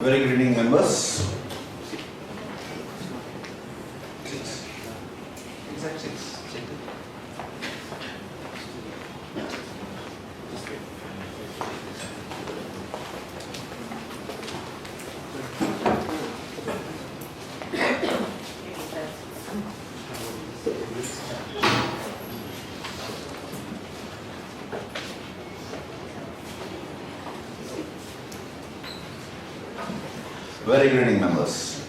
Very good evening, members. Very good evening, members.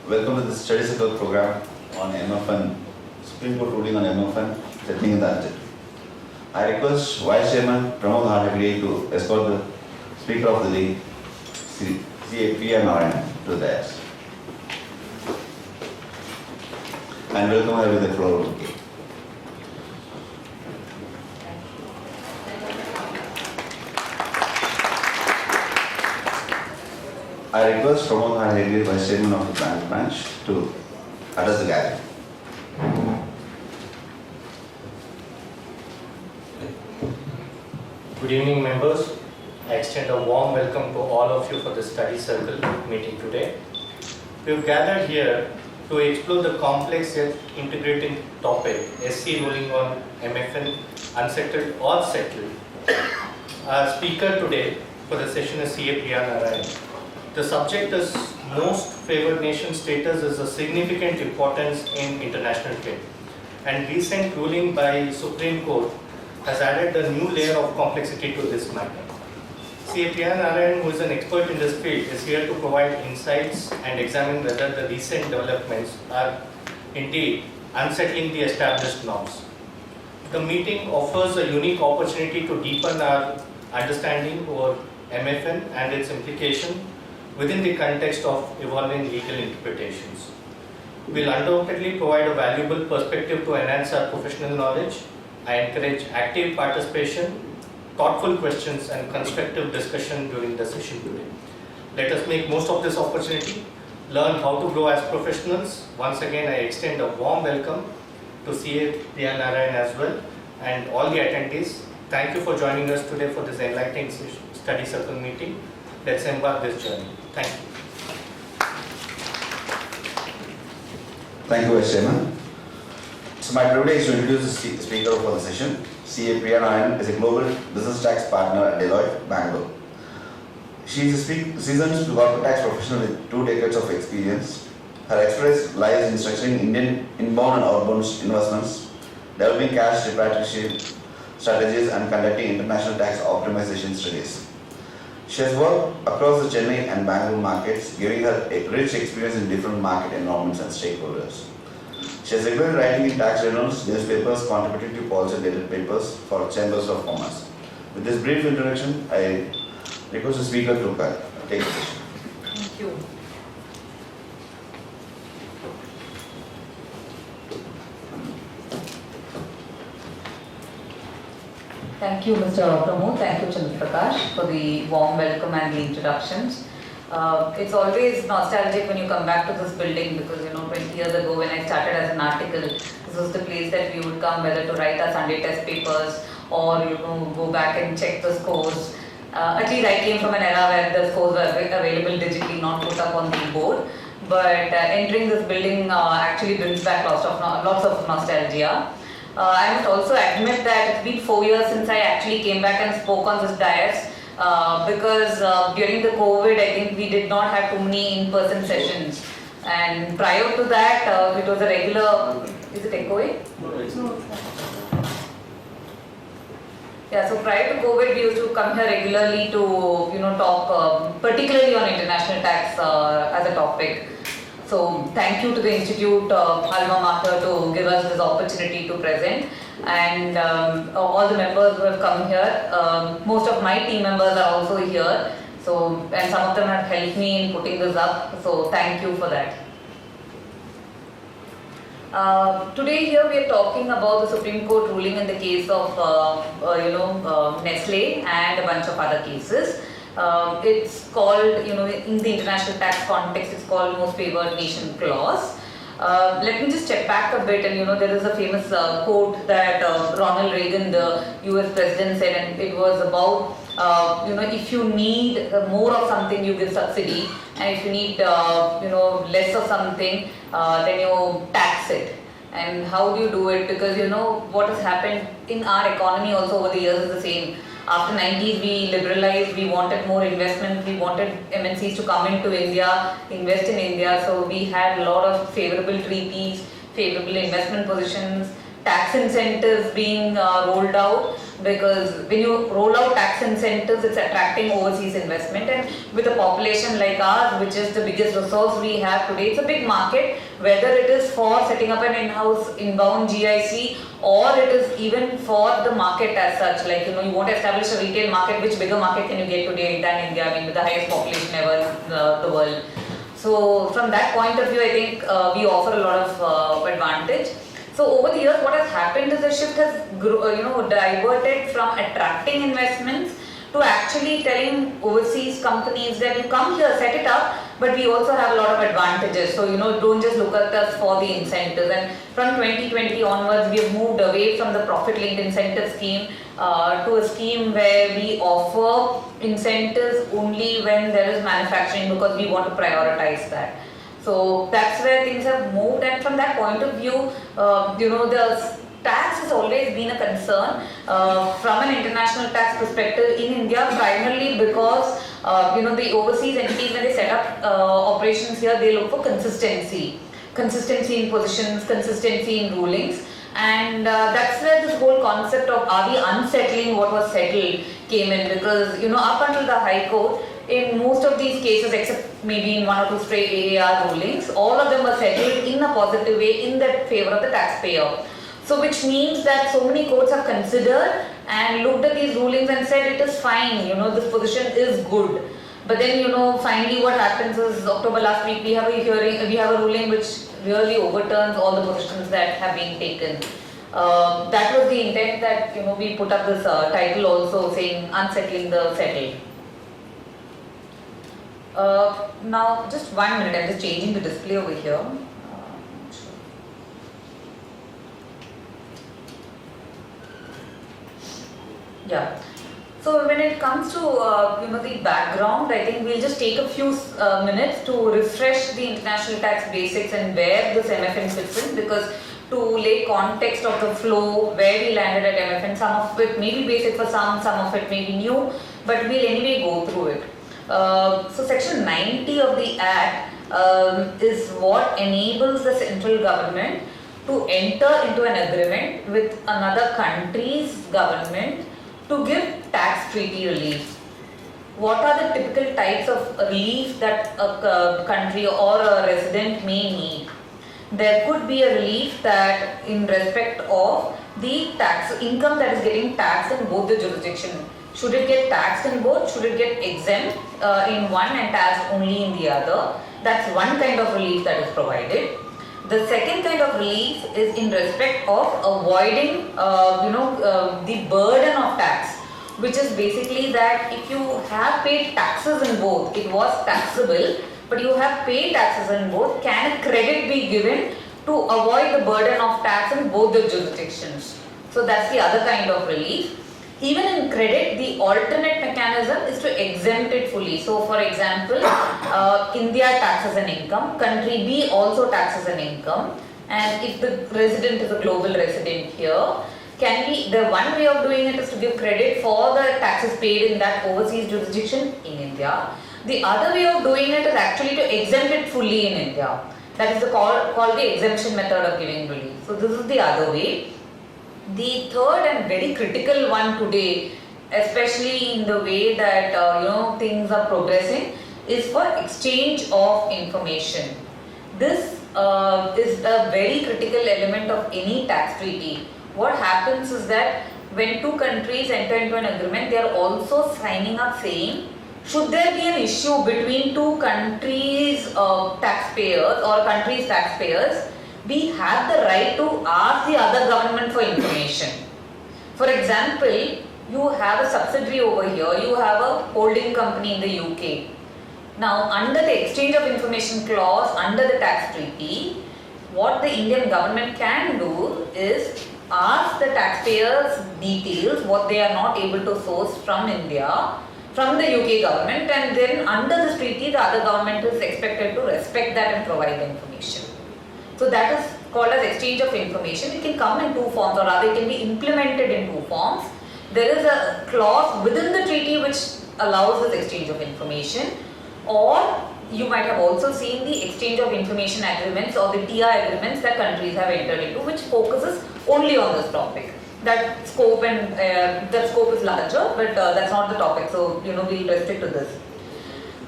Welcome to the study circle program on MFN, Supreme Court ruling on MFN, settling in the budget. I request Vice Chairman Pramod Hardagre to escort the Speaker of the Day, CA Priya Narayanan, to the dais. And welcome her with the floor. I request Pramod Hardagre, Vice Chairman of the branch, to address the gathering. Good evening, members. I extend a warm welcome to all of you for the study circle meeting today. We have gathered here to explore the complex yet integrating topic, SC ruling on MFN, unsettled or settled. Our speaker today for the session is CA Priya Narayanan. The subject is most favored nation status is a significant importance in international trade, and recent ruling by Supreme Court has added a new layer of complexity to this matter. CA Priya Narayanan, who is an expert in this field, is here to provide insights and examine whether the recent developments are indeed unsettling the established norms. The meeting offers a unique opportunity to deepen our understanding over MFN and its implication within the context of evolving legal interpretations. We will undoubtedly provide a valuable perspective to enhance our professional knowledge. I encourage active participation, thoughtful questions and constructive discussion during the session today. Let us make most of this opportunity, learn how to grow as professionals. Once again, I extend a warm welcome to CA Priya Narayanan as well and all the attendees. Thank you for joining us today for this enlightening study circle meeting. Let's embark this journey. Thank you. Thank you, Vice Chairman. It's my privilege to introduce the speaker for the session. CA Priya Narayanan is a global business tax partner at Deloitte, Bangalore. She is a seasoned corporate tax professional with 2 decades of experience. Her expertise lies in structuring Indian inbound and outbound investments, developing cash repatriation strategies, and conducting international tax optimization studies. She has worked across the Chennai and Bangalore markets, giving her a rich experience in different market environments and stakeholders. She has regularly writing in tax journals, newspapers, contributing to policy-related papers for chambers of commerce. With this brief introduction, I request the speaker to take the session. Thank you. Thank you, Mr. Pramod. Thank you, Chandra Prakash, for the warm welcome and the introductions. It's always nostalgic when you come back to this building because 20 years ago when I started as an article, this was the place that we would come whether to write our Sunday test papers or go back and check the scores. At least I came from an era where the scores were available digitally, not put up on the board. But entering this building actually brings back lots of nostalgia. I must also admit that it's been 4 years since I actually came back and spoke on this dais because during the COVID, I think we did not have too many in-person sessions. And prior to that, it was a regular, is it echoing? No. Yeah, so prior to COVID, we used to come here regularly to, talk particularly on international tax as a topic. So thank you to the Institute Alma Mater to give us this opportunity to present, and all the members who have come here. Most of my team members are also here, and some of them have helped me in putting this up, so thank you for that. Today here we are talking about the Supreme Court ruling in the case of Nestle and a bunch of other cases. It's called, in the international tax context, it's called most favored nation clause. Let me just step back a bit, and there is a famous quote that Ronald Reagan, the US president, said, and it was about If you need more of something, you give subsidy, and if you need less of something, then you tax it. And how do you do it? Because what has happened in our economy also over the years is the same. After 90s, we liberalized, we wanted more investment, we wanted MNCs to come into India, invest in India. So we had a lot of favorable treaties, favorable investment positions, tax incentives being rolled out, because when you roll out tax incentives, it's attracting overseas investment, and with a population like ours, which is the biggest resource we have today, it's a big market, whether it is for setting up an in-house inbound GIC, or it is even for the market as such. Like, you want to establish a retail market, which bigger market can you get today than India? I mean, with the highest population ever in the world. So from that point of view, I think we offer a lot of advantage. So over the years, what has happened is the shift has diverted from attracting investments to actually telling overseas companies that you come here, set it up, but we also have a lot of advantages. So don't just look at us for the incentives. And from 2020 onwards, we have moved away from the profit-linked incentive scheme to a scheme where we offer incentives only when there is manufacturing, because we want to prioritize that. So that's where things have moved, and from that point of view, the tax has always been a concern from an international tax perspective in India, primarily because the overseas entities, when they set up operations here, they look for consistency in positions, consistency in rulings, and that's where this whole concept of are we unsettling what was settled came in, because up until the High Court, in most of these cases, except maybe in one or two stray AAR rulings, all of them were settled in a positive way in the favor of the taxpayer. So which means that so many courts have considered and looked at these rulings and said it is fine, this position is good. But then finally what happens is, October last week we have a ruling which really overturns all the positions that have been taken. That was the intent, that we put up this title also saying unsettling the settled. Now just 1 minute, I'm just changing the display over here. Yeah. So when it comes to the background, I think we'll just take a few minutes to refresh the international tax basics and where this MFN fits in, because to lay context of the flow, where we landed at MFN, some of it may be basic for some of it may be new, but we'll anyway go through it. So section 90 of the Act is what enables the central government to enter into an agreement with another country's government to give tax treaty relief. What are the typical types of relief that a country or a resident may need? There could be a relief that in respect of the tax income that is getting taxed in both the jurisdiction. Should it get taxed in both? Should it get exempt in one and taxed only in the other? That's one kind of relief that is provided. The second kind of relief is in respect of avoiding the burden of tax, which is basically that if you have paid taxes in both, it was taxable, but you have paid taxes in both, can a credit be given to avoid the burden of tax in both the jurisdictions? So that's the other kind of relief. Even in credit, the alternate mechanism is to exempt it fully. So for example, India taxes an income, country B also taxes an income, and if the resident is a global resident here, the one way of doing it is to give credit for the taxes paid in that overseas jurisdiction in India. The other way of doing it is actually to exempt it fully in India. That is called the exemption method of giving relief. So this is the other way. The third and very critical one today, especially in the way that things are progressing, is for exchange of information. This is a very critical element of any tax treaty. What happens is that when two countries enter into an agreement, they are also signing up saying, should there be an issue between two countries' taxpayers or countries' taxpayers, we have the right to ask the other government for information. For example, you have a subsidiary over here, you have a holding company in the UK. Now, under the exchange of information clause, under the tax treaty, what the Indian government can do is ask the taxpayers details, what they are not able to source from India, from the UK government, and then under this treaty the other government is expected to respect that and provide the information. So that is called as exchange of information. It can come in two forms, or rather it can be implemented in two forms. There is a clause within the treaty which allows this exchange of information, or you might have also seen the exchange of information agreements or the TI agreements that countries have entered into, which focuses only on this topic. That scope is larger, but that's not the topic. So we'll restrict to this.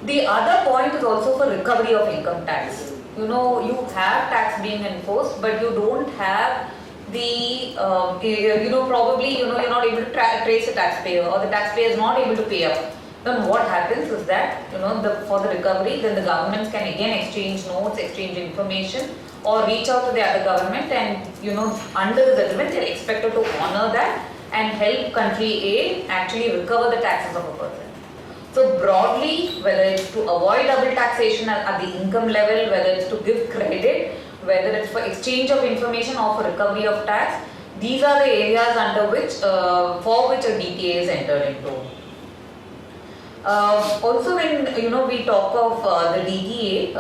The other point is also for recovery of income tax. You have tax being enforced, but you don't have the probably you're not able to trace the taxpayer, or the taxpayer is not able to pay up. Then what happens is that for the recovery, then the governments can again exchange notes, exchange information, or reach out to the other government, and under the agreement they are expected to honor that and help country A actually recover the taxes of a person. So broadly, whether it's to avoid double taxation at the income level, whether it's to give credit, whether it's for exchange of information or for recovery of tax, these are the areas under which for which a DTA is entered into. Also, when we talk of the DTA,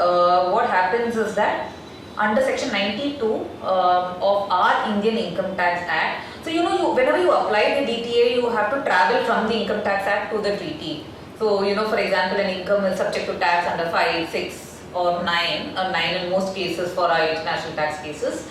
what happens is that under section 92 of our Indian Income Tax Act, so whenever you apply the DTA, you have to travel from the Income Tax Act to the treaty. So for example, an income is subject to tax under 5, 6 or 9, or 9 in most cases for our international tax cases.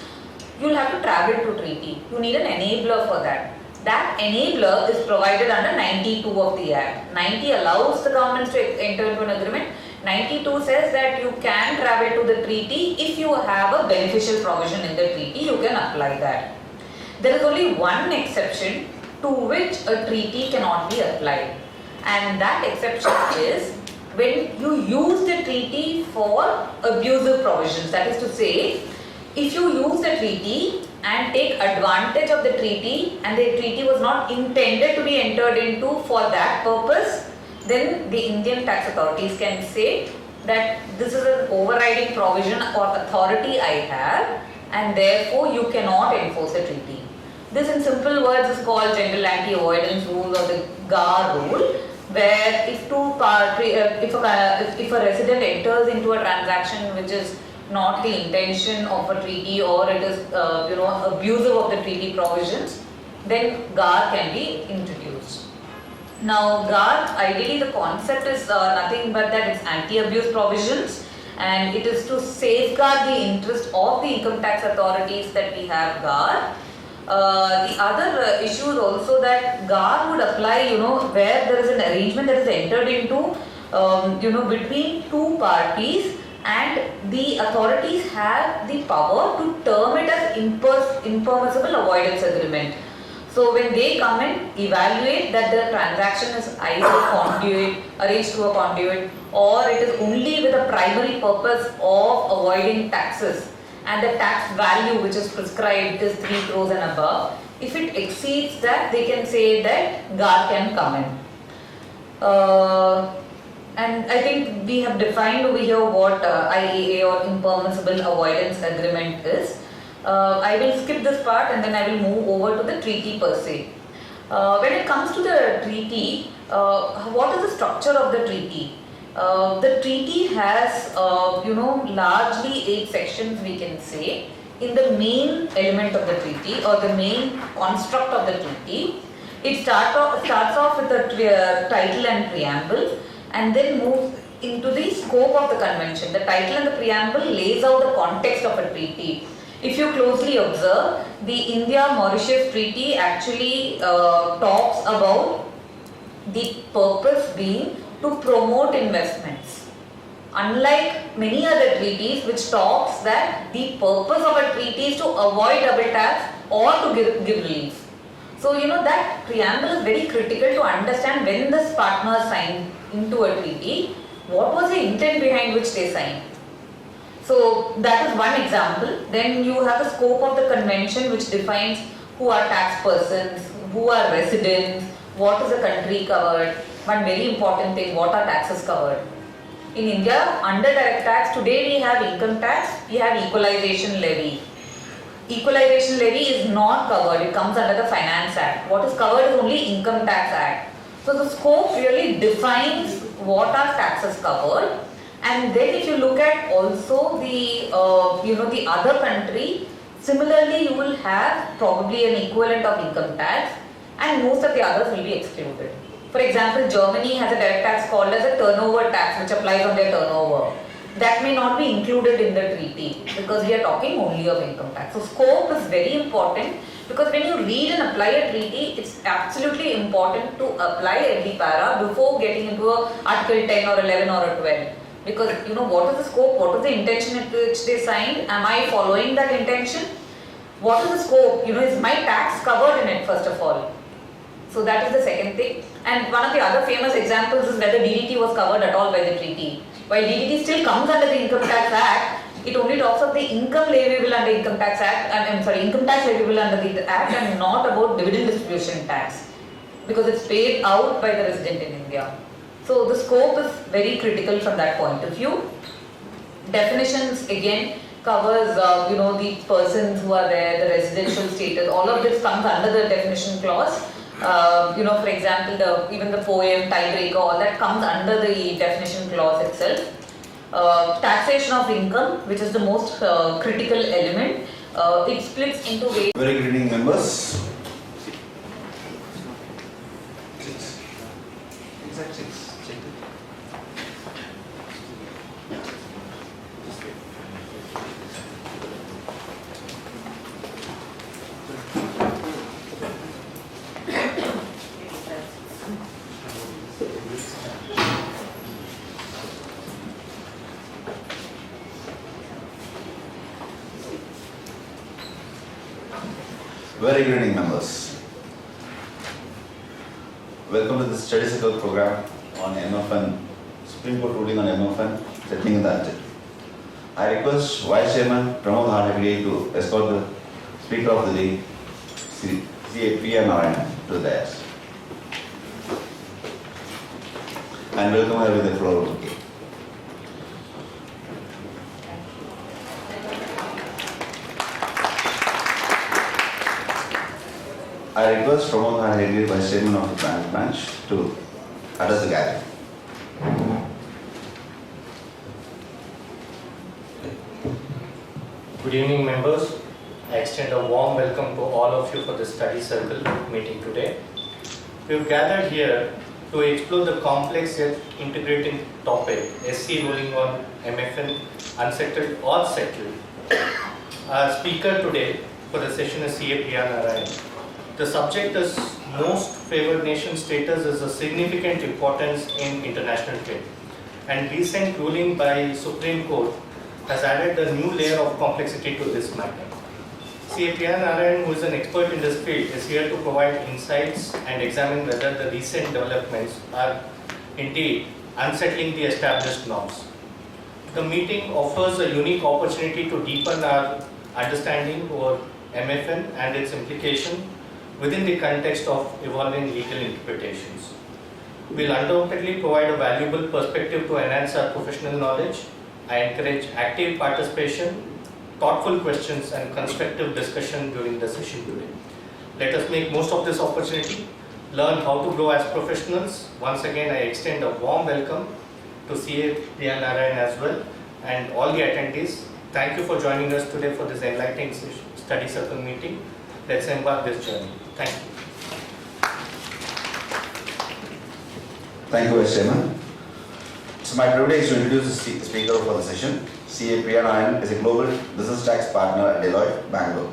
You'll have to travel to treaty. You need an enabler for that. That enabler is provided under 92 of the Act. 90 allows the governments to enter into an agreement. 92 says that you can travel to the treaty if you have a beneficial provision in the treaty, you can apply that. There is only one exception to which a treaty cannot be applied, and that exception is when you use the treaty for abusive provisions. That is to say, if you use the treaty and take advantage of the treaty, and the treaty was not intended to be entered into for that purpose, then the Indian tax authorities can say that this is an overriding provision or authority I have, and therefore you cannot enforce the treaty. This in simple words is called general anti-avoidance rule, or the GAR rule, where if a resident enters into a transaction which is not the intention of a treaty, or it is abusive of the treaty provisions, then GAR can be introduced. Now GAR, ideally the concept is nothing but that it's anti-abuse provisions, and it is to safeguard the interest of the income tax authorities that we have GAR. The other issue is also that GAR would apply, where there is an arrangement that is entered into, between two parties, and the authorities have the power to term it as impermissible avoidance agreement. So when they come and evaluate that the transaction is either arranged through a conduit, or it is only with the primary purpose of avoiding taxes, and the tax value which is prescribed is 3 crores and above, if it exceeds that, they can say that GAR can come in. And I think we have defined over here what IAA, or impermissible avoidance agreement is. I will skip this part and then I will move over to the treaty per se. When it comes to the treaty, what is the structure of the treaty? The treaty has, largely 8 sections, we can say. In the main element of the treaty, or the main construct of the treaty, it starts off with the title and preamble, and then moves into the scope of the convention. The title and the preamble lays out the context of a treaty. If you closely observe, the India-Mauritius Treaty actually talks about the purpose being to promote investments. Unlike many other treaties which talks that the purpose of a treaty is to avoid double tax or to give relief. So that preamble is very critical to understand when the partners signed into a treaty, what was the intent behind which they signed. So that is one example. Then you have the scope of the convention which defines who are tax persons, who are residents, what is the country covered. One very important thing, what are taxes covered. In India, under direct tax, today we have income tax, we have equalization levy. equalization levy is not covered, it comes under the Finance Act. What is covered is only Income Tax Act. So the scope really defines what are taxes covered, and then if you look at also the the other country, similarly you will have probably an equivalent of income tax, and most of the others will be excluded. For example, Germany has a direct tax called as a turnover tax which applies on their turnover. That may not be included in the treaty because we are talking only of income tax. So scope is very important, because when you read and apply a treaty, it's absolutely important to apply every para before getting into a Article 10 or 11 or a 12. Because what is the scope, what is the intention at which they signed, am I following that intention? What is the scope, is my tax covered in it first of all? So that is the second thing. And one of the other famous examples is whether DDT was covered at all by the treaty. While DDT still comes under the Income Tax Act, it only talks of the income leviable under Income Tax Act, income tax leviable under the Act, and not about dividend distribution tax, because it's paid out by the resident in India. So the scope is very critical from that point of view. Definitions again covers the persons who are there, the residential status, all of this comes under the definition clause. For example, even the poem, tiebreaker, all that comes under the definition clause itself. Taxation of income, which is the most critical element, it splits into various. Very good evening, members. Exact 6. Check it. Very good evening, members. Welcome to the study circle program on MFN, Supreme Court ruling on MFN, settling the budget. I request Vice Chairman Pramod Hardagre to escort the Speaker of the Day, CA Priya Narayanan, to the dais. And welcome her with the floor bouquet. I request Pramod Hardagre, Vice Chairman of the Bank Branch, to address the gathering. Good evening, members. I extend a warm welcome to all of you for this study circle meeting today. We've gathered here to explore the complex yet integrating topic, SC ruling on MFN, unsettled or settled. Our speaker today for the session is CA Priya Narayanan. The subject is most favored nation status is of significant importance in international trade, and recent ruling by Supreme Court has added a new layer of complexity to this matter. CA Priya Narayanan, who is an expert in this field, is here to provide insights and examine whether the recent developments are indeed unsettling the established norms. The meeting offers a unique opportunity to deepen our understanding over MFN and its implication within the context of evolving legal interpretations. We'll undoubtedly provide a valuable perspective to enhance our professional knowledge. I encourage active participation, thoughtful questions, and constructive discussion during the session today. Let us make most of this opportunity, learn how to grow as professionals. Once again, I extend a warm welcome to CA Priya Narayanan as well, and all the attendees. Thank you for joining us today for this enlightening study circle meeting. Let's embark this journey. Thank you. Thank you, Vice Chairman. It's my privilege to introduce the speaker for the session. CA Priya Narayanan is a global business tax partner at Deloitte, Bangalore.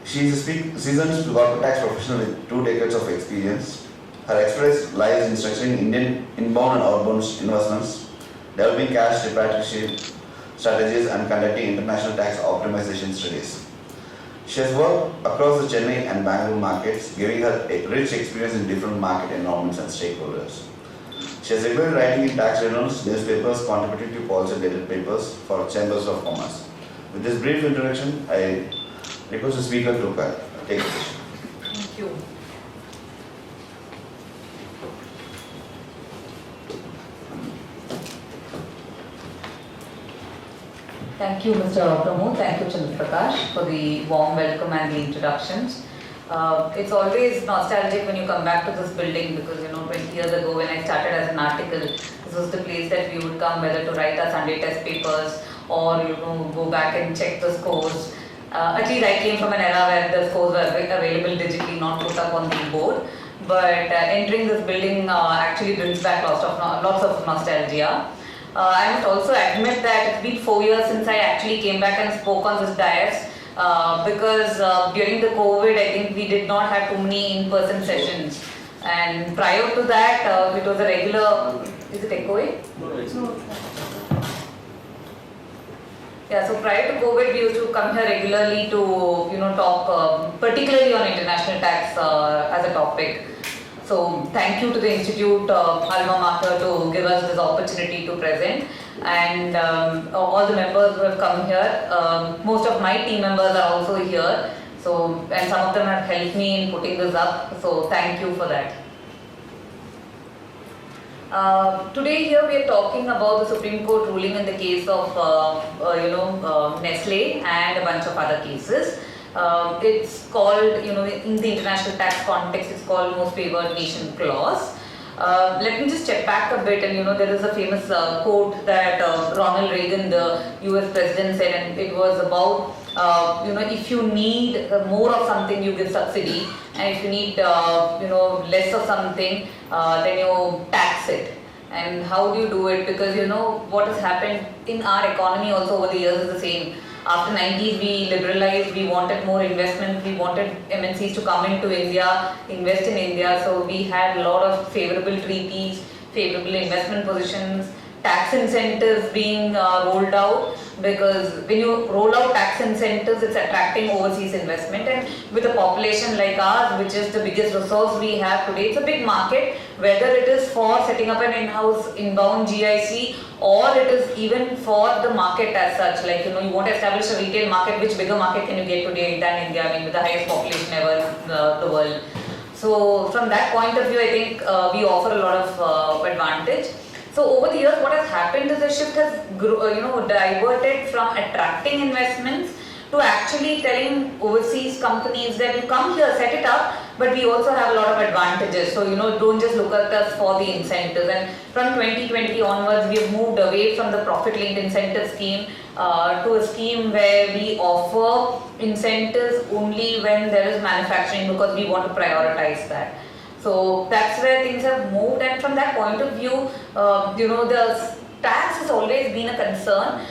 She is a seasoned corporate tax professional with 2 decades of experience. Her expertise lies in structuring Indian inbound and outbound investments, developing cash repatriation strategies, and conducting international tax optimization studies. She has worked across the Chennai and Bangalore markets, giving her a rich experience in different market environments and stakeholders. She has regularly writing in tax journals, newspapers, contributing to policy-related papers for Chambers of Commerce. With this brief introduction, I request the speaker to take the session. Thank you. Thank you, Mr. Pramod. Thank you, Chandra Prakash, for the warm welcome and the introductions. It's always nostalgic when you come back to this building because 20 years ago when I started as an article, this was the place that we would come whether to write our Sunday test papers or go back and check the scores. At least I came from an era where the scores were available digitally, not put up on the board. But entering this building actually brings back lots of nostalgia. I must also admit that it's been 4 years since I actually came back and spoke on this dais because during the COVID, I think we did not have too many in-person sessions. And prior to that, it was a regular. Is it echoing? No, it's not. Yeah, so prior to COVID, we used to come here regularly to talk particularly on international tax as a topic. So thank you to the Institute Alma Mater to give us this opportunity to present, and all the members who have come here. Most of my team members are also here. So and some of them have helped me in putting this up. So thank you for that. Today here we are talking about the Supreme Court ruling in the case of Nestle and a bunch of other cases. It's called, in the international tax context, it's called Most Favored Nation Clause. Let me just step back a bit, and there is a famous quote that Ronald Reagan, the US president, said, and it was about if you need more of something, you give subsidy, and if you need less of something, then you tax it. And how do you do it? Because what has happened in our economy also over the years is the same. After 90s, we liberalized, we wanted more investment, we wanted MNCs to come into India, invest in India. So we had a lot of favorable treaties, favorable investment positions, tax incentives being rolled out, because when you roll out tax incentives, it's attracting overseas investment, and with a population like ours, which is the biggest resource we have today, it's a big market, whether it is for setting up an in-house inbound GIC or it is even for the market as such. Like you want to establish a retail market. Which bigger market can you get today than India? I mean, with the highest population ever in the world. So from that point of view, I think we offer a lot of advantage. So over the years, what has happened is the shift has diverted from attracting investments to actually telling overseas companies that you come here, set it up, but we also have a lot of advantages. So don't just look at us for the incentives. And from 2020 onwards, we have moved away from the profit-linked incentive scheme to a scheme where we offer incentives only when there is manufacturing, because we want to prioritize that. So that's where things have moved, and from that point of view, the tax has always been a concern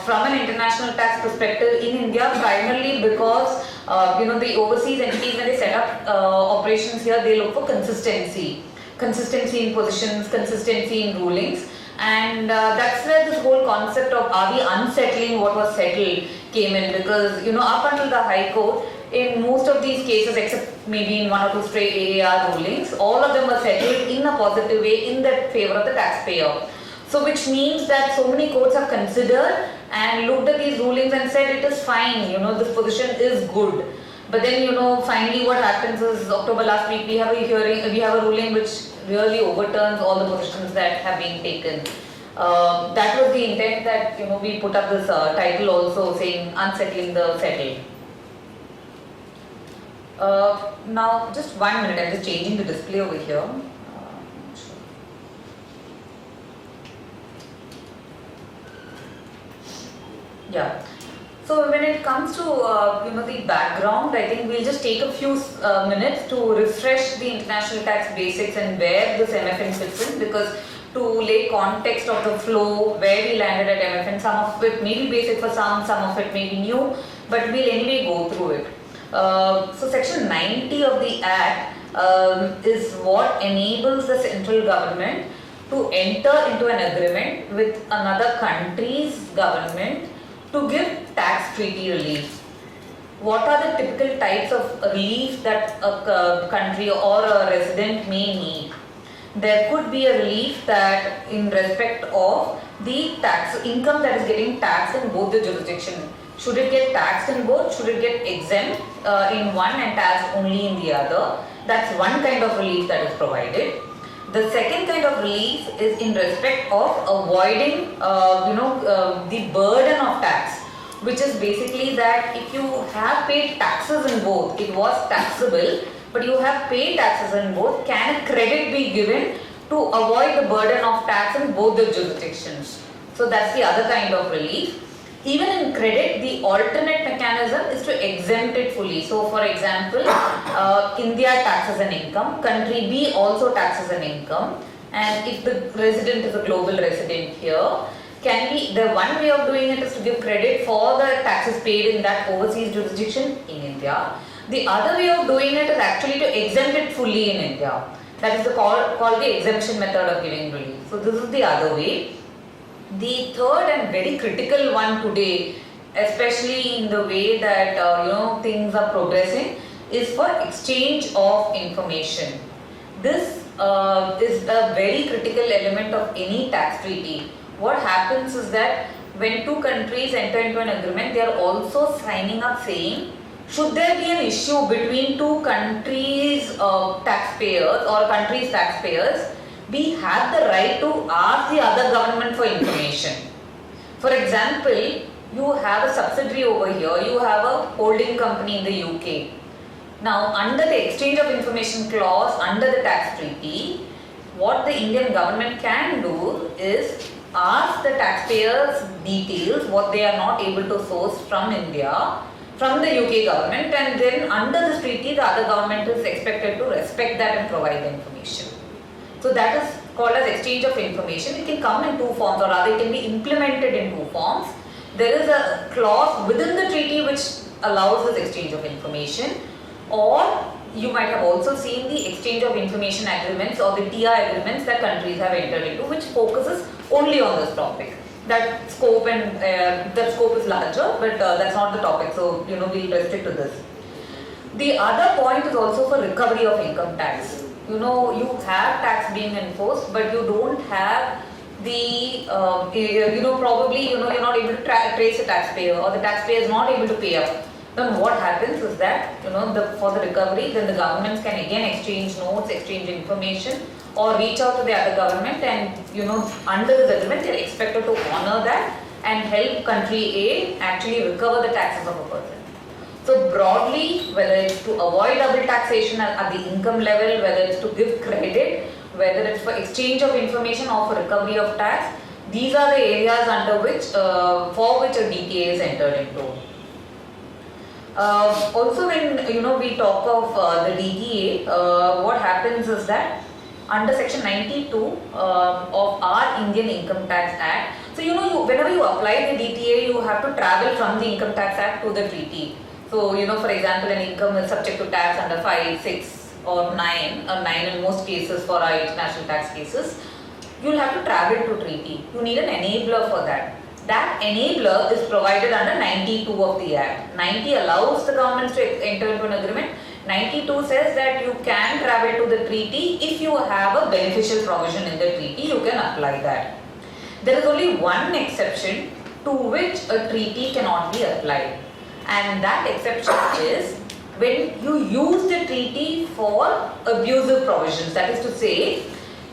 from an international tax perspective in India, primarily because the overseas entities, when they set up operations here, they look for consistency in positions, consistency in rulings, and that's where this whole concept of are we unsettling what was settled came in, because up until the High Court, in most of these cases, except maybe in one or two stray AAR rulings, all of them were settled in a positive way in the favor of the taxpayer. So which means that so many courts have considered and looked at these rulings and said it is fine, this position is good. But then finally what happens is October last week we have a ruling which really overturns all the positions that have been taken. That was the intent that we put up this title also, saying unsettling the settled. Now just 1 minute, I'm just changing the display over here. Yeah. So when it comes to the background, I think we'll just take a few minutes to refresh the international tax basics and where this MFN fits in, because to lay context of the flow, where we landed at MFN, some of it may be basic for some of it may be new, but we'll anyway go through it. So section 90 of the Act is what enables the central government to enter into an agreement with another country's government to give tax treaty relief. What are the typical types of relief that a country or a resident may need? There could be a relief that in respect of the tax income that is getting taxed in both the jurisdiction. Should it get taxed in both? Should it get exempt in one and taxed only in the other? That's one kind of relief that is provided. The second kind of relief is in respect of avoiding, the burden of tax, which is basically that if you have paid taxes in both, it was taxable, but you have paid taxes in both, can a credit be given to avoid the burden of tax in both the jurisdictions? So that's the other kind of relief. Even in credit, the alternate mechanism is to exempt it fully. So for example, India taxes an income, country B also taxes an income, and if the resident is a global resident here, can be, the one way of doing it is to give credit for the taxes paid in that overseas jurisdiction in India. The other way of doing it is actually to exempt it fully in India. That is called the exemption method of giving relief. So this is the other way. The third and very critical one today, especially in the way that things are progressing, is for exchange of information. This is a very critical element of any tax treaty. What happens is that when two countries enter into an agreement, they are also signing up saying, should there be an issue between two countries' taxpayers or countries' taxpayers, we have the right to ask the other government for information. For example, you have a subsidiary over here, you have a holding company in the UK. Now, under the exchange of information clause, under the tax treaty, what the Indian government can do is ask the taxpayers details, what they are not able to source from India, from the UK government, and then under this treaty, the other government is expected to respect that and provide the information. So that is called as exchange of information. It can come in two forms, or rather it can be implemented in two forms. There is a clause within the treaty which allows this exchange of information, or you might have also seen the exchange of information agreements or the TI agreements that countries have entered into, which focuses only on this topic. That scope is larger, but that's not the topic, so we'll restrict to this. The other point is also for recovery of income tax. You have tax being enforced, but you don't have the, probably, you're not able to trace the taxpayer, or the taxpayer is not able to pay up. Then what happens is that, for the recovery, then the governments can again exchange notes, exchange information, or reach out to the other government, and, under this agreement, they're expected to honor that and help country A actually recover the taxes of a person. So broadly, whether it's to avoid double taxation at the income level, whether it's to give credit, whether it's for exchange of information or for recovery of tax, these are the areas under which, for which a DTA is entered into. Also, when we talk of the DTA, what happens is that under section 92 of our Indian Income Tax Act, so whenever you apply the DTA, you have to travel from the Income Tax Act to the treaty. So, for example, an income is subject to tax under 5, 6 or 9, or 9 in most cases for our international tax cases, you will have to travel to treaty. You need an enabler for that. That enabler is provided under 92 of the Act. 90 allows the governments to enter into an agreement. 92 says that you can travel to the treaty if you have a beneficial provision in the treaty, you can apply that. There is only one exception to which a treaty cannot be applied. And that exception is when you use the treaty for abusive provisions. That is to say,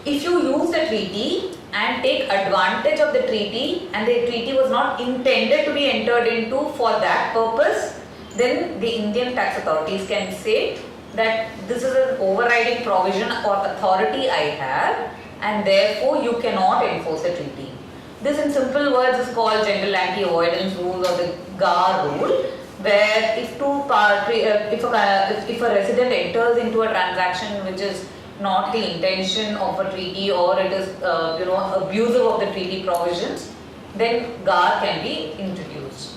if you use the treaty and take advantage of the treaty, and the treaty was not intended to be entered into for that purpose, then the Indian tax authorities can say that this is an overriding provision or authority I have, and therefore you cannot enforce the treaty. This in simple words is called general anti-avoidance rule or the GAR rule, where if a resident enters into a transaction which is not the intention of a treaty, or it is abusive of the treaty provisions, then GAR can be introduced.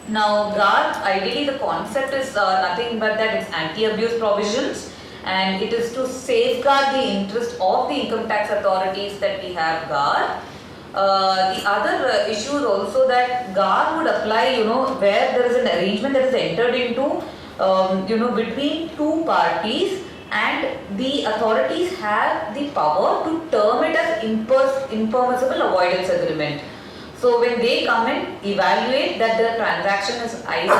Now GAR, ideally the concept is nothing but that it's anti-abuse provisions, and it is to safeguard the interest of the income tax authorities that we have GAR. The other issue is also that GAR would apply, where there is an arrangement that is entered into, between two parties, and the authorities have the power to term it as impermissible avoidance agreement. So when they come and evaluate that the transaction is either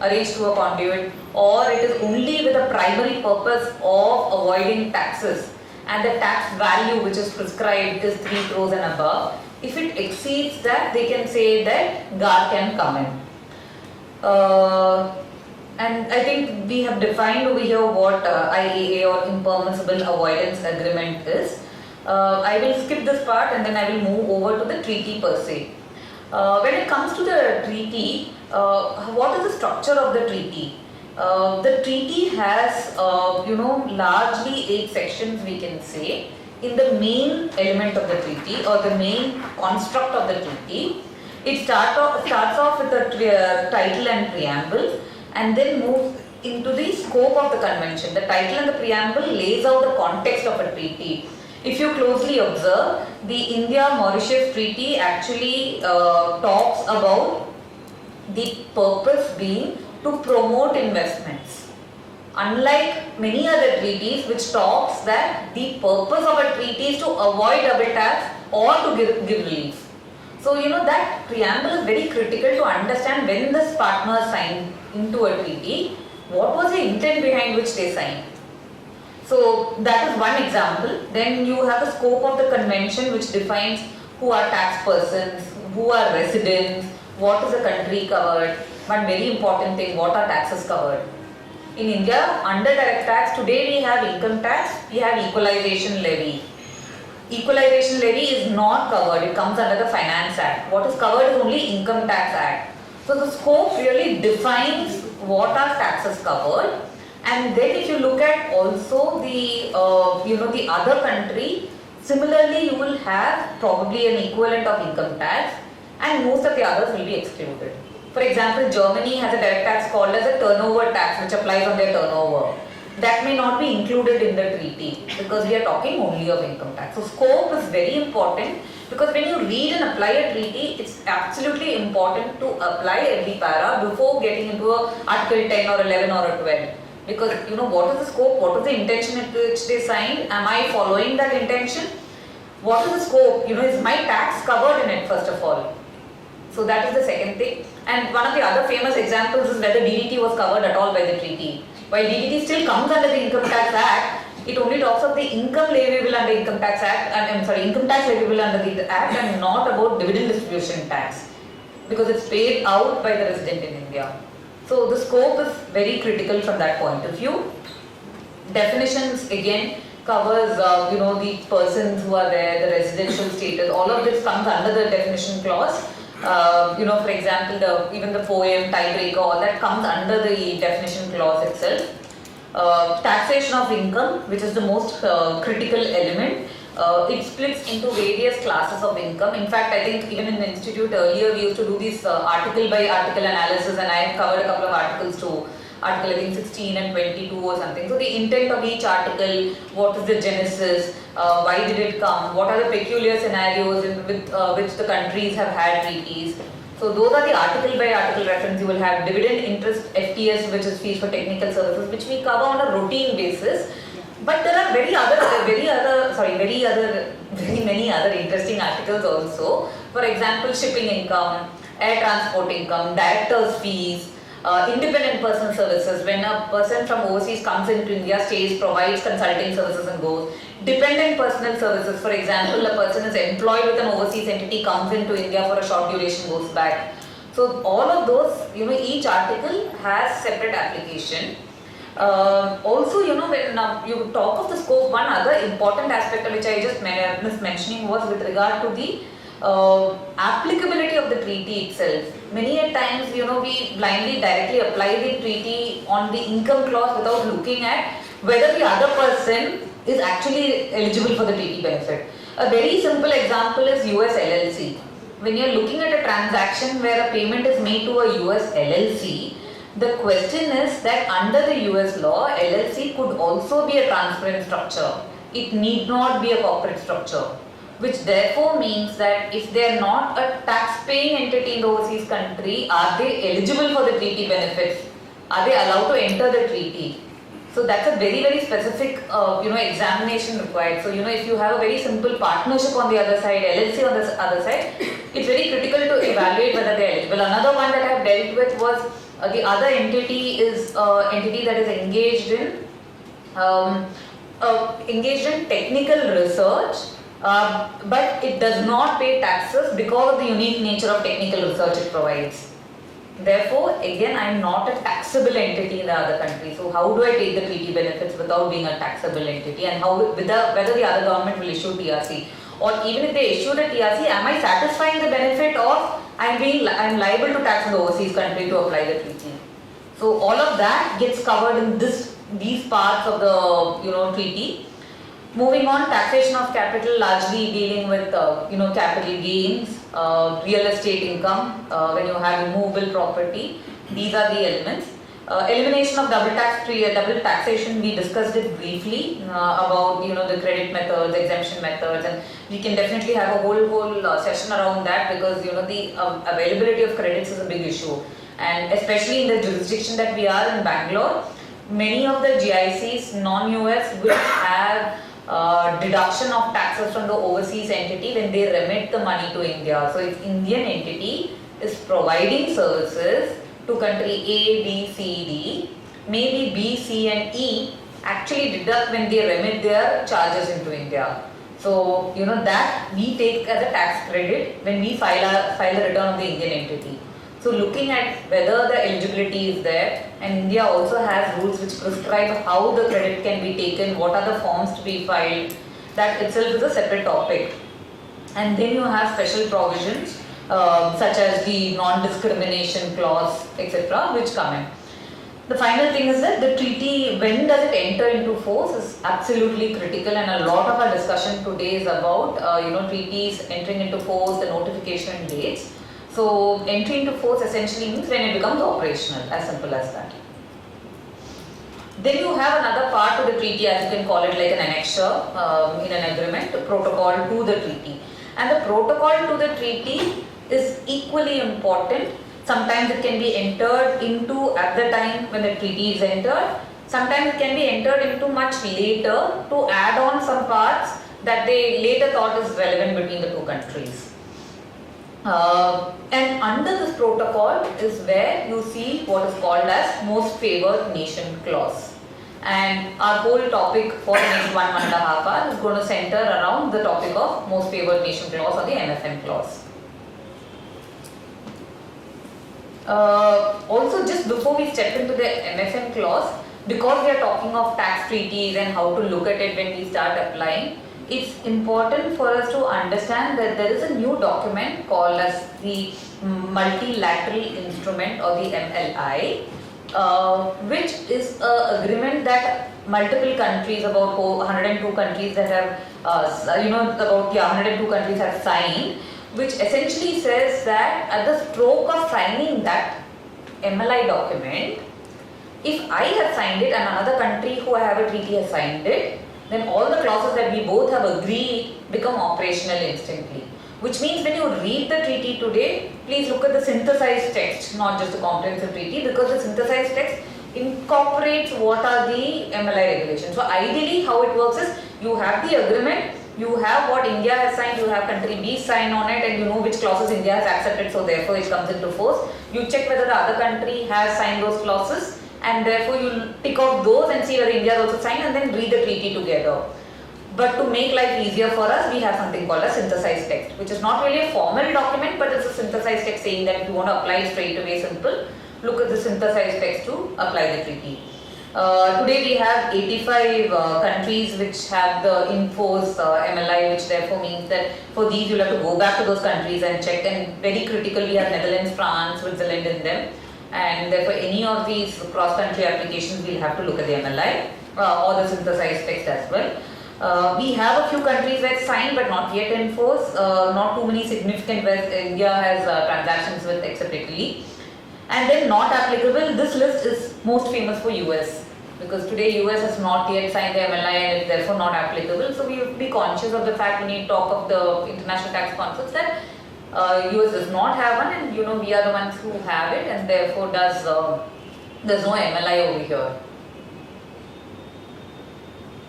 arranged through a conduit, or it is only with the primary purpose of avoiding taxes, and the tax value which is prescribed is 3 crores and above, if it exceeds that, they can say that GAR can come in. And I think we have defined over here what IAA or impermissible avoidance agreement is. I will skip this part and then I will move over to the treaty per se. When it comes to the treaty, what is the structure of the treaty? The treaty has, largely 8 sections we can say. In the main element of the treaty or the main construct of the treaty, it starts off with the title and preamble and then moves into the scope of the convention. The title and the preamble lays out the context of a treaty. If you closely observe, the India-Mauritius Treaty actually talks about the purpose being to promote investments. Unlike many other treaties which talks that the purpose of a treaty is to avoid double tax or to give relief. So that preamble is very critical to understand when this partner signed into a treaty, what was the intent behind which they signed. So that is one example. Then you have the scope of the convention which defines who are tax persons, who are residents, what is the country covered, but very important thing, what are taxes covered. In India, under direct tax, today we have income tax, we have equalization levy. Equalization levy is not covered, it comes under the Finance Act. What is covered is only Income Tax Act. So the scope really defines what are taxes covered. And then if you look at also the the other country, similarly you will have probably an equivalent of income tax and most of the others will be excluded. For example, Germany has a direct tax called as a turnover tax which applies on their turnover. That may not be included in the treaty because we are talking only of income tax. So scope is very important because when you read and apply a treaty, it's absolutely important to apply every para before getting into a Article 10 or 11 or a 12. Because what is the scope, what is the intention at which they signed, am I following that intention? What is the scope, is my tax covered in it first of all? So that is the second thing. And one of the other famous examples is whether DDT was covered at all by the treaty. While DDT still comes under the Income Tax Act, it only talks of the income leviable under Income Tax Act, income tax leviable under the Act and not about dividend distribution tax because it's paid out by the resident in India. So the scope is very critical from that point of view. Definitions again covers the persons who are there, the residential status, all of this comes under the definition clause. For example, even the poem, tiebreaker, all that comes under the definition clause itself. Taxation of income, which is the most critical element. It splits into various classes of income. In fact, I think even in the institute earlier we used to do this article by article analysis and I have covered a couple of articles too. Article I think 16 and 22 or something. So the intent of each article, what is the genesis, why did it come, what are the peculiar scenarios in which the countries have had treaties. So those are the article by article reference. You will have dividend, interest, FTS, which is fees for technical services, which we cover on a routine basis. But there are very many other interesting articles also. For example, shipping income, air transport income, directors' fees, independent personal services. When a person from overseas comes into India, stays, provides consulting services and goes. Dependent personal services. For example, a person is employed with an overseas entity, comes into India for a short duration, goes back. So all of those, each article has separate application. Also, when you talk of the scope, one other important aspect which I just missed mentioning was with regard to the applicability of the treaty itself. Many a times, we blindly directly apply the treaty on the income clause without looking at whether the other person is actually eligible for the treaty benefit. A very simple example is US LLC. When you are looking at a transaction where a payment is made to a US LLC, the question is that under the US law, LLC could also be a transparent structure. It need not be a corporate structure, which therefore means that if they are not a tax-paying entity in the overseas country, are they eligible for the treaty benefits? Are they allowed to enter the treaty? So that's a very, very specific, examination required. So, if you have a very simple partnership on the other side, LLC on the other side, it's very critical to evaluate whether they are eligible. Another one that I have dealt with was the other entity is entity that is engaged in engaged in technical research, but it does not pay taxes because of the unique nature of technical research it provides. Therefore, again, I am not a taxable entity in the other country. So how do I take the treaty benefits without being a taxable entity, and how whether the other government will issue TRC, or even if they issue the TRC, am I satisfying the benefit of I am liable to tax in the overseas country to apply the treaty? So all of that gets covered in these parts of the treaty. Moving on, taxation of capital, largely dealing with capital gains, real estate income, when you have immovable property. These are the elements. Elimination of double taxation, we discussed it briefly about the credit methods, exemption methods, and we can definitely have a whole session around that, because the availability of credits is a big issue, and especially in the jurisdiction that we are in, Bangalore, many of the GICs, non-US, will have deduction of taxes from the overseas entity when they remit the money to India. So if Indian entity is providing services to country A, B, C, D, maybe B, C and E actually deduct when they remit their charges into India. So that we take as a tax credit when we file a return of the Indian entity. So looking at whether the eligibility is there, and India also has rules which prescribe how the credit can be taken, what are the forms to be filed, that itself is a separate topic. And then you have special provisions such as the non-discrimination clause, etc., which come in. The final thing is that the treaty, when does it enter into force, is absolutely critical, and a lot of our discussion today is about treaties entering into force, the notification dates. So entry into force essentially means when it becomes operational, as simple as that. Then you have another part to the treaty, as you can call it, like an annexure in an agreement, a protocol to the treaty. And the protocol to the treaty is equally important. Sometimes it can be entered into at the time when the treaty is entered. Sometimes it can be entered into much later to add on some parts that they later thought is relevant between the two countries. And under this protocol is where you see what is called as most favored nation clause. And our whole topic for the next 1.5 hours is going to center around the topic of most favored nation clause, or the MFN clause. Also, just before we step into the MFN clause, because we are talking of tax treaties and how to look at it when we start applying, it's important for us to understand that there is a new document called as the Multilateral Instrument, or the MLI, which is an agreement that multiple countries, about 102 countries that have, about 102 countries have signed, which essentially says that at the stroke of signing that MLI document, if I have signed it and another country who I have a treaty has signed it, then all the clauses that we both have agreed become operational instantly. Which means when you read the treaty today, please look at the synthesized text, not just a comprehensive treaty, because the synthesized text incorporates what are the MLI regulations. So ideally how it works is, you have the agreement, you have what India has signed, you have country B sign on it, and you know which clauses India has accepted, so therefore it comes into force. You check whether the other country has signed those clauses, and therefore you tick off those and see whether India has also signed, and then read the treaty together. But to make life easier for us, we have something called a synthesized text, which is not really a formal document, but it's a synthesized text saying that if you want to apply it straight away simple, look at the synthesized text to apply the treaty. Today we have 85 countries which have the in-force MLI, which therefore means that for these you'll have to go back to those countries and check, and very critical, we have Netherlands, France, Switzerland in them. And therefore any of these cross-country applications we'll have to look at the MLI or the synthesized text as well. We have a few countries where it's signed but not yet in force, not too many significant where India has transactions with except Italy. And then not applicable, this list is most famous for US, because today US has not yet signed the MLI and is therefore not applicable. So we have to be conscious of the fact when we talk of the international tax concepts that US does not have one, and we are the ones who have it, and therefore there's no MLI over here.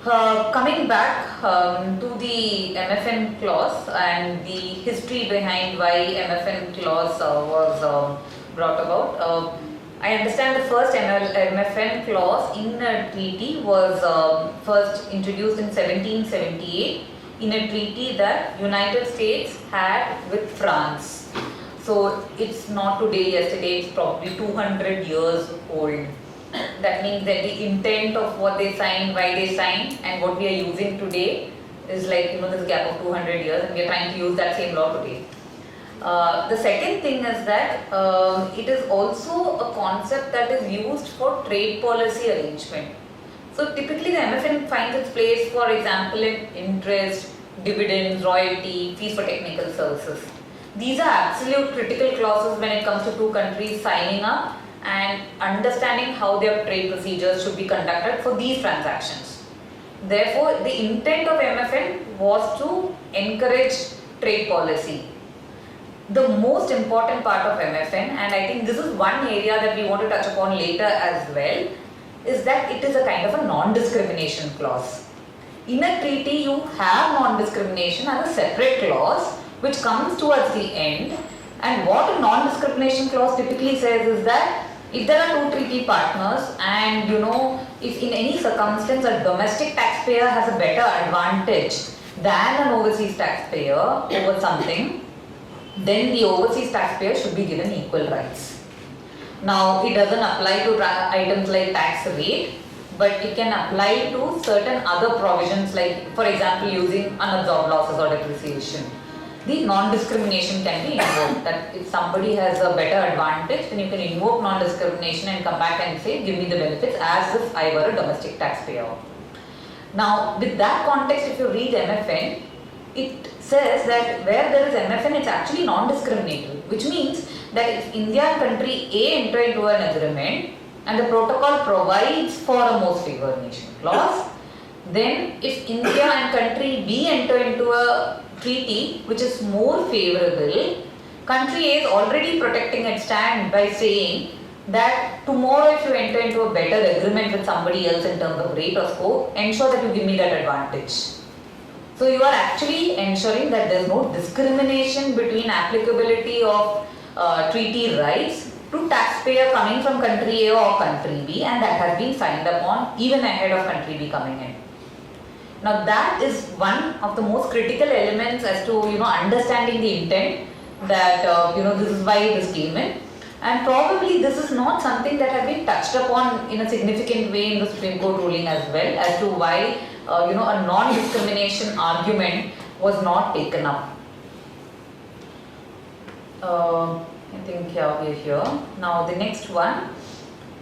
Coming back to the MFN clause and the history behind why MFN clause was brought about. I understand the first MFN clause in a treaty was first introduced in 1778 in a treaty that United States had with France. So it's not today, yesterday, it's probably 200 years old. That means that the intent of what they signed, why they signed, and what we are using today is like, this gap of 200 years, and we are trying to use that same law today. The second thing is that it is also a concept that is used for trade policy arrangement. So typically the MFN finds its place, for example, in interest, dividends, royalty, fees for technical services. These are absolute critical clauses when it comes to two countries signing up and understanding how their trade procedures should be conducted for these transactions. Therefore, the intent of MFN was to encourage trade policy. The most important part of MFN, and I think this is one area that we want to touch upon later as well, is that it is a kind of a non-discrimination clause. In a treaty, you have non-discrimination as a separate clause which comes towards the end, and what a non-discrimination clause typically says is that if there are two treaty partners and if in any circumstance a domestic taxpayer has a better advantage than an overseas taxpayer over something, then the overseas taxpayer should be given equal rights. Now it doesn't apply to items like tax rate, but it can apply to certain other provisions like, for example, using unabsorbed losses or depreciation. The non-discrimination can be invoked, that if somebody has a better advantage, then you can invoke non-discrimination and come back and say, give me the benefits as if I were a domestic taxpayer. Now, with that context, if you read MFN, it says that where there is MFN, it's actually non-discriminatory, which means that if India and country A enter into an agreement and the protocol provides for a most favored nation clause, then if India and country B enter into a treaty which is more favorable, country A is already protecting its stand by saying that tomorrow if you enter into a better agreement with somebody else in terms of rate or scope, ensure that you give me that advantage. So you are actually ensuring that there is no discrimination between applicability of treaty rights to taxpayer coming from country A or country B, and that has been signed upon even ahead of country B coming in. Now that is one of the most critical elements as to understanding the intent that this is why this came in, and probably this is not something that has been touched upon in a significant way in the Supreme Court ruling as well, as to why a non-discrimination argument was not taken up. I think we are here. Now the next one.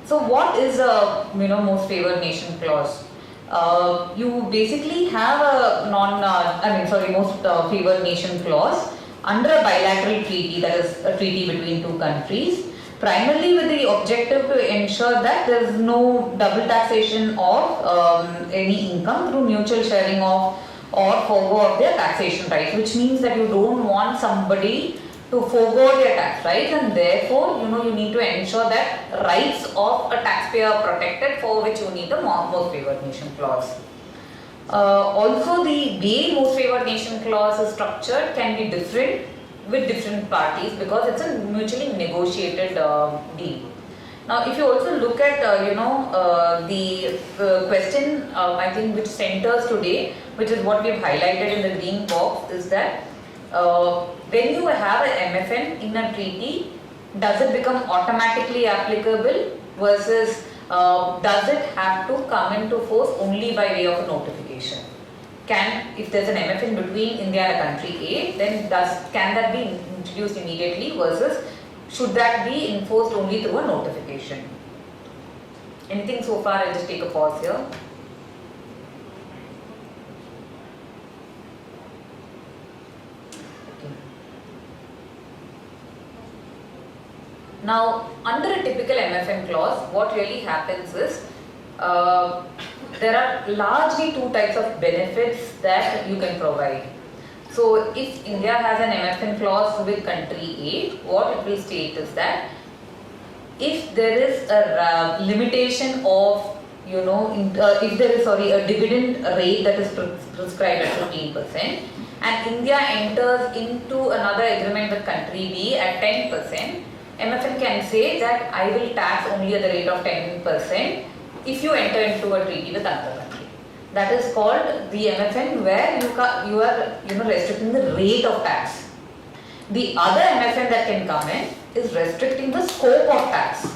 So what is a most favored nation clause? You basically have a most favored nation clause under a bilateral treaty, that is a treaty between two countries, primarily with the objective to ensure that there is no double taxation of any income through mutual sharing of or forgo of their taxation rights, which means that you don't want somebody to forgo their tax rights, and therefore you need to ensure that rights of a taxpayer are protected, for which you need the most favored nation clause. Also, the way most favored nation clause is structured can be different with different parties because it's a mutually negotiated deal. Now, if you also look at the question I think which centers today, which is what we've highlighted in the green box, is that when you have an MFN in a treaty, does it become automatically applicable versus does it have to come into force only by way of a notification? If there's an MFN between India and a country A, then can that be introduced immediately versus should that be enforced only through a notification? Anything so far? I'll just take a pause here. Now, under a typical MFN clause, what really happens is there are largely two types of benefits that you can provide. So, if India has an MFN clause with country A, what it will state is that if there is a limitation of, if there is a dividend rate that is prescribed at 15%, and India enters into another agreement with country B at 10%, MFN can say that I will tax only at the rate of 10% if you enter into a treaty with another country. That is called the MFN, where you are restricting the rate of tax. The other MFN that can come in is restricting the scope of tax.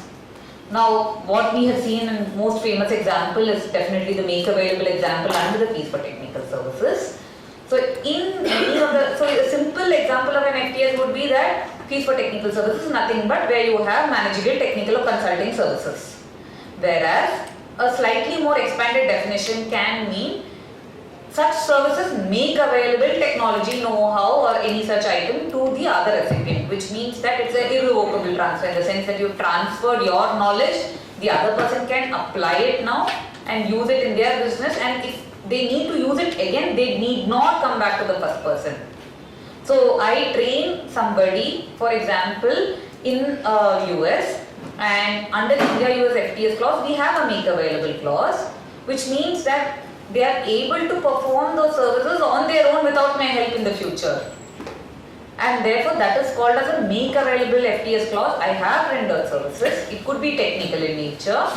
Now, what we have seen in most famous example is definitely the make available example under the fees for technical services. So, in any of the, so a simple example of an FTS would be that fees for technical services is nothing but where you have managerial, technical or consulting services. Whereas, a slightly more expanded definition can mean such services make available technology, know-how or any such item to the other recipient, which means that it's an irrevocable transfer in the sense that you've transferred your knowledge, the other person can apply it now and use it in their business, and if they need to use it again, they need not come back to the first person. So I train somebody, for example, in US, and under the India-US FTS clause, we have a make available clause, which means that they are able to perform those services on their own without my help in the future. And therefore, that is called as a make available FTS clause. I have rendered services. It could be technical in nature,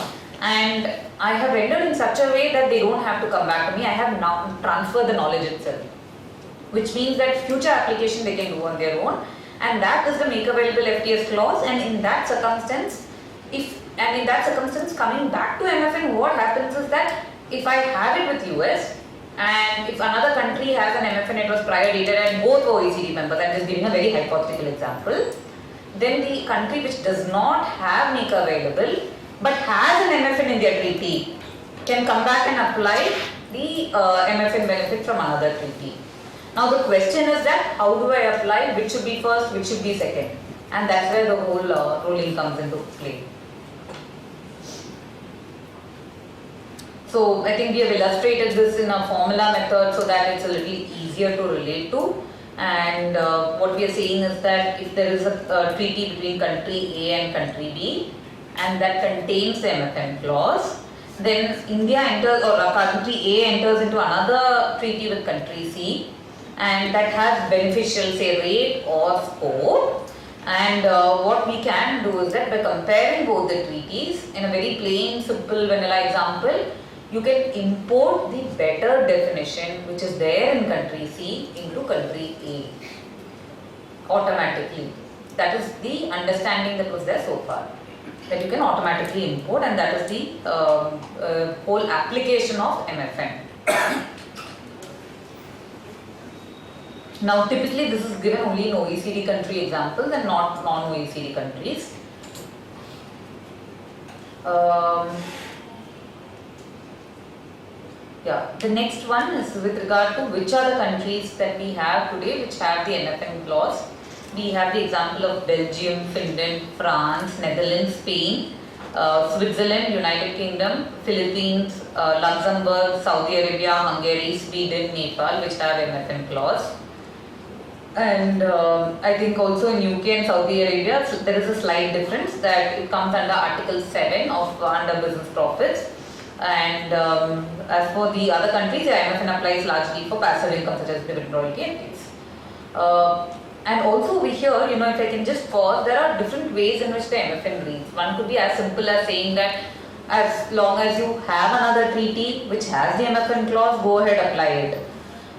and I have rendered in such a way that they don't have to come back to me. I have now transferred the knowledge itself, which means that future application they can do on their own, and that is the make available FTS clause. And in that circumstance, coming back to MFN, what happens is that if I have it with US and if another country has an MFN, it was prior dated and both OECD members, I'm just giving a very hypothetical example, then the country which does not have make available but has an MFN in their treaty can come back and apply the MFN benefit from another treaty. Now the question is that how do I apply, which should be first, which should be second, and that's where the whole ruling comes into play. So I think we have illustrated this in a formula method so that it's a little easier to relate to. And what we are saying is that if there is a treaty between country A and country B and that contains the MFN clause, then India enters, or country A enters into another treaty with country C, and that has beneficial, say, rate or scope. And what we can do is that by comparing both the treaties in a very plain, simple, vanilla example, you can import the better definition which is there in country C into country A automatically. That is the understanding that was there so far, that you can automatically import, and that is the whole application of MFN. Now typically this is given only in OECD country examples and not non-OECD countries. The next one is with regard to which are the countries that we have today which have the MFN clause. We have the example of Belgium, Finland, France, Netherlands, Spain, Switzerland, United Kingdom, Philippines, Luxembourg, Saudi Arabia, Hungary, Sweden, Nepal, which have MFN clause. And I think also in UK and Saudi Arabia, there is a slight difference that it comes under Article 7 of under business profits. And as for the other countries, the MFN applies largely for passive income such as dividend, royalty and fees. And also we hear, if I can just pause, there are different ways in which the MFN reads. One could be as simple as saying that as long as you have another treaty which has the MFN clause, go ahead, apply it.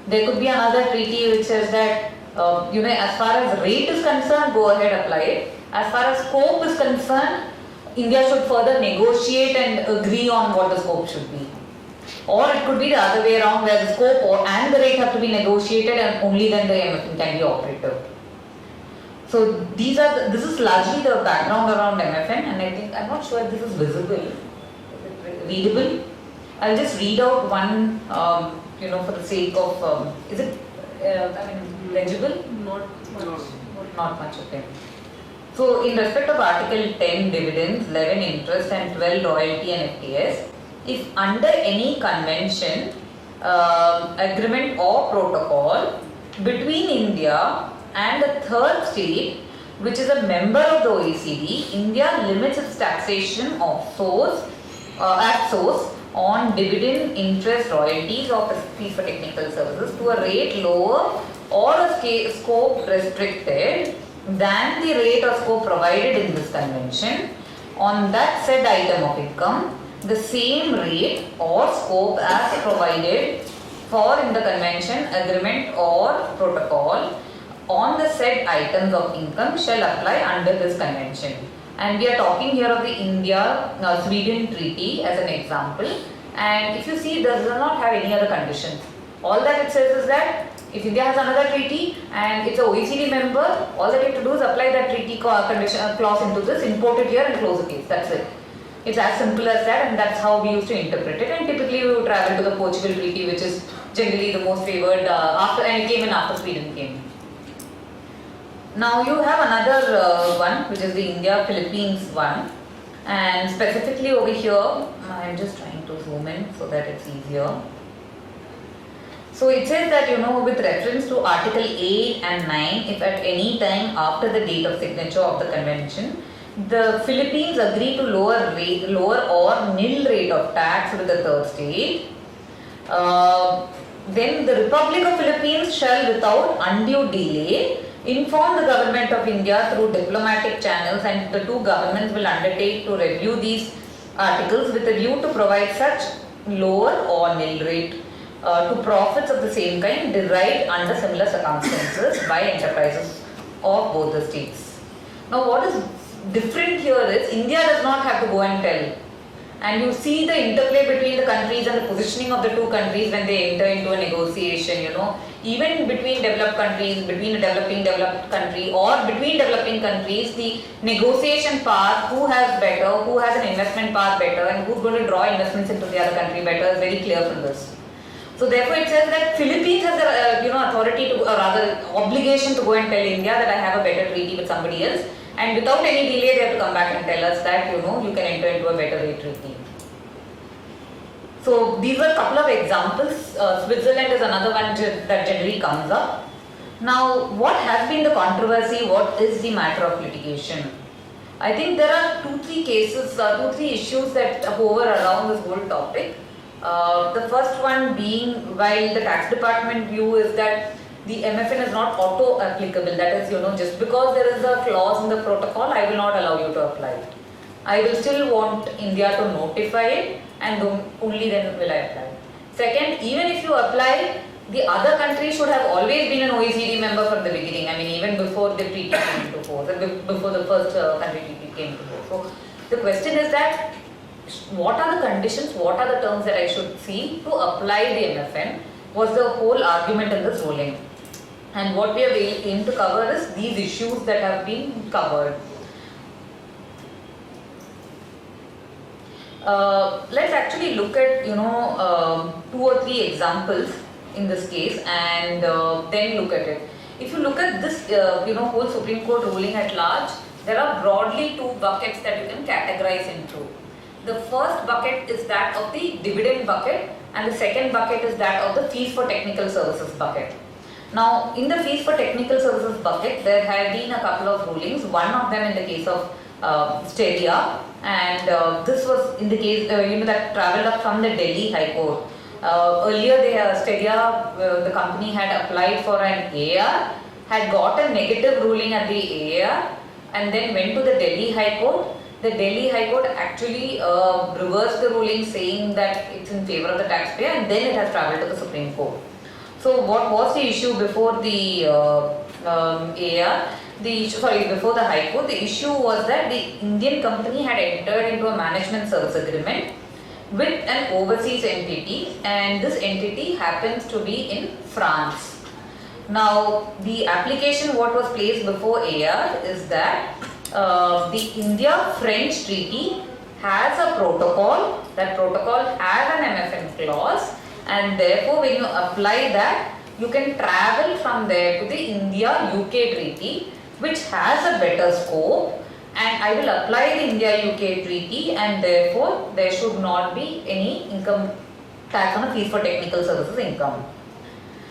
There could be another treaty which says that, as far as rate is concerned, go ahead, apply it. As far as scope is concerned, India should further negotiate and agree on what the scope should be. Or it could be the other way around, where the scope and the rate have to be negotiated and only then the MFN can be operative. So this is largely the background around MFN, and I think, I'm not sure if this is visible, is it readable? I'll just read out one, for the sake of, is it, legible? Not much, okay. So in respect of Article 10 dividends, 11 interest and 12 royalty and FTS, if under any convention, agreement or protocol between India and a third state which is a member of the OECD, India limits its taxation of at source on dividend, interest, royalties or fees for technical services to a rate lower or a scope restricted than the rate or scope provided in this convention on that said item of income, the same rate or scope as provided for in the convention, agreement or protocol on the said items of income shall apply under this convention. And we are talking here of the India-Sweden treaty as an example. And if you see, it does not have any other conditions. All that it says is that if India has another treaty and it's a OECD member, all that you have to do is apply that treaty condition clause into this, import it here and close the case. That's it. It's as simple as that, and that's how we used to interpret it. And typically we would travel to the Portugal treaty, which is generally the most favored and it came in after Sweden came. Now you have another one, which is the India-Philippines one, and specifically over here, I'm just trying to zoom in so that it's easier. So it says that, with reference to Article 8 and 9, if at any time after the date of signature of the convention, the Philippines agree to lower or nil rate of tax with the third state, then the Republic of Philippines shall without undue delay inform the government of India through diplomatic channels, and the two governments will undertake to review these articles with a view to provide such lower or nil rate to profits of the same kind derived under similar circumstances by enterprises of both the states. Now what is different here is India does not have to go and tell. And you see the interplay between the countries and the positioning of the two countries when they enter into a negotiation, even between developed countries, between a developed country or between developing countries, the negotiation path, who has better, who has an investment path better, and who's going to draw investments into the other country better is very clear from this. So therefore it says that Philippines has the authority to, or rather obligation to go and tell India that I have a better treaty with somebody else. And without any delay, they have to come back and tell us that, you can enter into a better rate treaty. So these were a couple of examples. Switzerland is another one that generally comes up. Now, what has been the controversy? What is the matter of litigation? I think there are two, three issues that hover around this whole topic. The first one being, while the tax department view is that the MFN is not auto-applicable. That is, just because there is a clause in the protocol, I will not allow you to apply it. I will still want India to notify it, and only then will I apply. Second, even if you apply, the other country should have always been an OECD member from the beginning. I mean, even before the treaty came into force, before the first country treaty came into force. So the question is that, what are the conditions, what are the terms that I should see to apply the MFN, was the whole argument in this ruling. And what we are aimed to cover is these issues that have been covered. Let's actually look at, 2 or 3 examples in this case, and then look at it. If you look at this, whole Supreme Court ruling at large, there are broadly 2 buckets that you can categorize into. The first bucket is that of the dividend bucket, and the second bucket is that of the fees for technical services bucket. Now, in the fees for technical services bucket, there have been a couple of rulings. One of them in the case of Steria, and this was in the case, that travelled up from the Delhi High Court. Earlier, Steria, the company had applied for an AR, had got a negative ruling at the AR, and then went to the Delhi High Court. The Delhi High Court actually reversed the ruling, saying that it's in favour of the taxpayer, and then it has travelled to the Supreme Court. So what was the issue before the before the High Court? The issue was that the Indian company had entered into a management service agreement with an overseas entity, and this entity happens to be in France. Now, the application what was placed before AR is that the India-French treaty has a protocol. That protocol has an MFN clause, and therefore when you apply that, you can travel from there to the India-UK treaty, which has a better scope, and I will apply the India-UK treaty, and therefore there should not be any income tax on a fees for technical services income.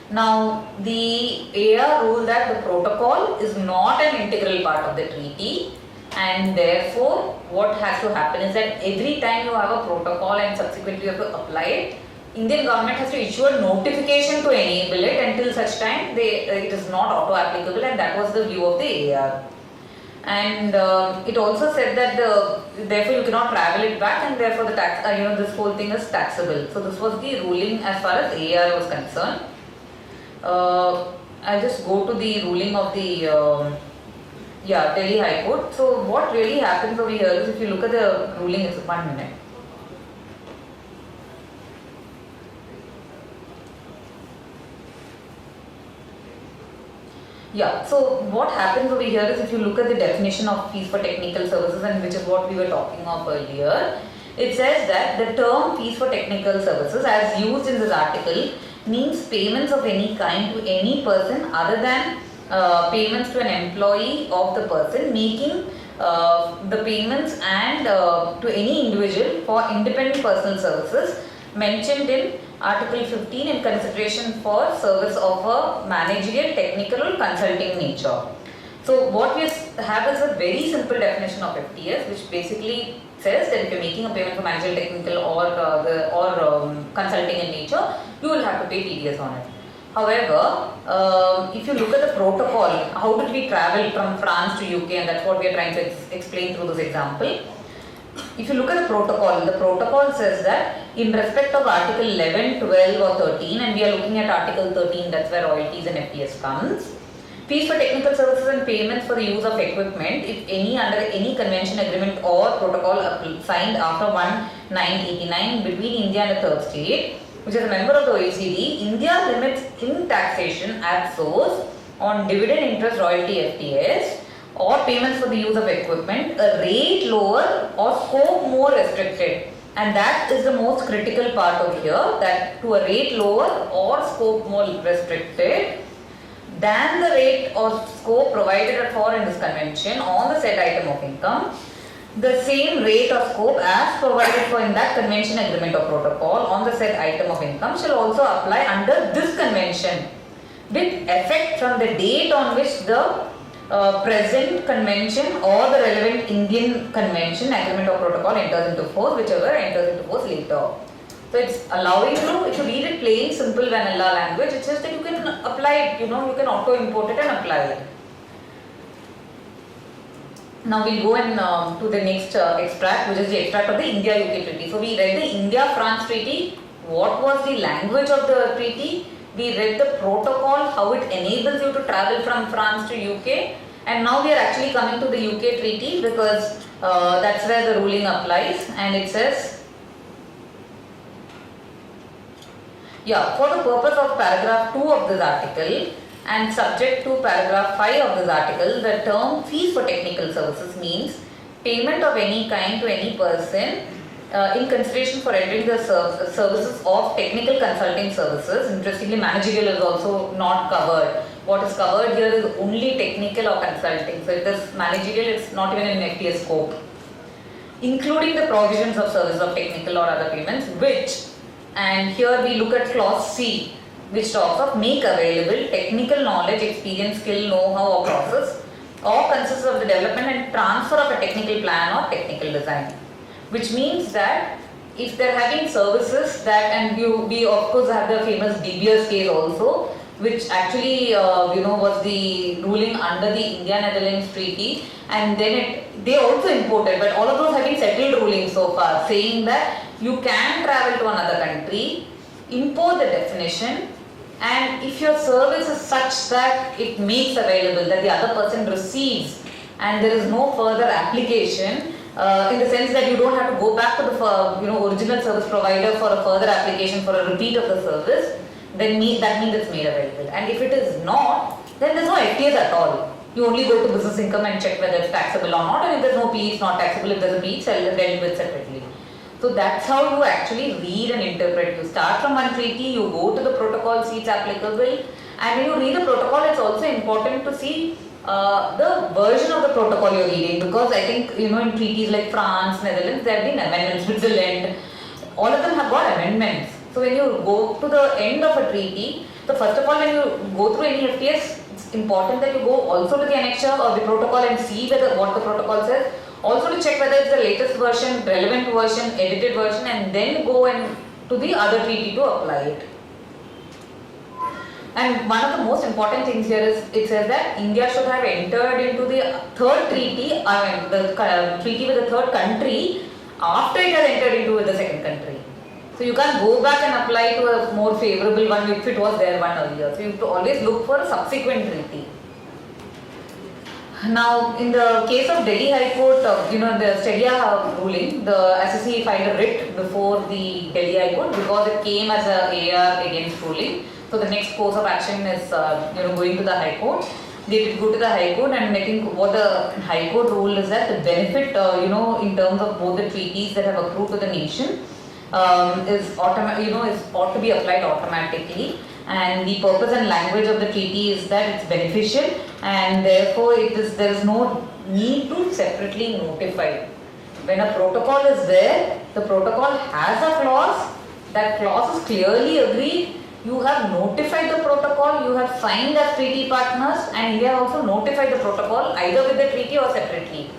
Now, the AR ruled that the protocol is not an integral part of the treaty, and therefore what has to happen is that every time you have a protocol and subsequently you have to apply it, Indian government has to issue a notification to enable it. Until such time it is not auto applicable, and that was the view of the AR. And it also said that therefore you cannot travel it back, and therefore the tax, this whole thing is taxable. So this was the ruling as far as AR was concerned. I'll just go to the ruling of the Delhi High Court. So what really happens over here is, if you look at the ruling, it's 1 minute. Yeah, so what happens over here is, if you look at the definition of fees for technical services, and which is what we were talking of earlier, it says that the term fees for technical services as used in this article means payments of any kind to any person other than payments to an employee of the person making the payments, and to any individual for independent personal services mentioned in Article 15 in consideration for service of a managerial, technical or consulting nature. So what we have is a very simple definition of FTS, which basically says that if you are making a payment for managerial, technical or consulting in nature, you will have to pay TDS on it. However, if you look at the protocol, how did we travel from France to UK, and that's what we are trying to explain through this example. If you look at the protocol says that in respect of Article 11, 12 or 13, and we are looking at Article 13, that's where royalties and FTS comes. Fees for technical services and payments for the use of equipment, if any under any convention, agreement or protocol signed after 1989 between India and a third state, which is a member of the OECD, India limits in taxation at source on dividend, interest, royalty, FTS, or payments for the use of equipment, a rate lower or scope more restricted. And that is the most critical part over here, that to a rate lower or scope more restricted than the rate or scope provided for in this convention on the said item of income, the same rate or scope as provided for in that convention, agreement or protocol on the said item of income shall also apply under this convention, with effect from the date on which the present convention or the relevant Indian convention, agreement or protocol enters into force, whichever enters into force later. So it's allowing you, if you read it plain, simple, vanilla language, it's just that you can apply it, you can auto import it and apply it. Now we'll go in to the next extract, which is the extract of the India-UK treaty. So we read the India-France treaty, what was the language of the treaty, we read the protocol, how it enables you to travel from France to UK, and now we are actually coming to the UK treaty, because that's where the ruling applies, and it says, for the purpose of paragraph 2 of this article and subject to paragraph 5 of this article, the term fees for technical services means payment of any kind to any person in consideration for rendering the services of technical consulting services. Interestingly, managerial is also not covered. What is covered here is only technical or consulting. So if it is managerial, it's not even in FTS scope. Including the provisions of service of technical or other payments, which, and here we look at clause C, which talks of make available technical knowledge, experience, skill, know-how or process, or consists of the development and transfer of a technical plan or technical design. Which means that if they're having services that, and we of course have the famous DBS case also, which actually was the ruling under the India-Netherlands treaty, and then they also imported, but all of those have been settled rulings so far, saying that you can travel to another country, import the definition, and if your service is such that it makes available, that the other person receives, and there is no further application, in the sense that you don't have to go back to the original service provider for a further application for a repeat of the service, then that means it's made available. And if it is not, then there's no FTS at all. You only go to business income and check whether it's taxable or not, and if there's no PE, it's not taxable. If there's a PE, it's dealt with separately. So that's how you actually read and interpret. You start from one treaty, you go to the protocol, see it's applicable, and when you read the protocol, it's also important to see the version of the protocol you're reading, because I think in treaties like France, Netherlands, there have been amendments, Switzerland, all of them have got amendments. So when you go to the end of a treaty, so first of all, when you go through any FTS, it's important that you go also to the annexure of the protocol and see what the protocol says. Also to check whether it's the latest version, relevant version, edited version, and then go and to the other treaty to apply it. And one of the most important things here is it says that India should have entered into the third treaty, the treaty with the third country after it has entered into with the second country. So you can't go back and apply to a more favorable one if it was there one earlier. So you have to always look for a subsequent treaty. Now, in the case of Delhi High Court, the Stedia ruling, the SSC filed a writ before the Delhi High Court because it came as a AR against ruling. So the next course of action is, going to the High Court. They did go to the High Court, and I think what the High Court ruled is that the benefit, in terms of both the treaties that have accrued to the nation, is ought to be applied automatically. And the purpose and language of the treaty is that it's beneficial, and therefore there is no need to separately notify. When a protocol is there, the protocol has a clause. That clause is clearly agreed. You have notified the protocol, you have signed as treaty partners, and India also notified the protocol either with the treaty or separately.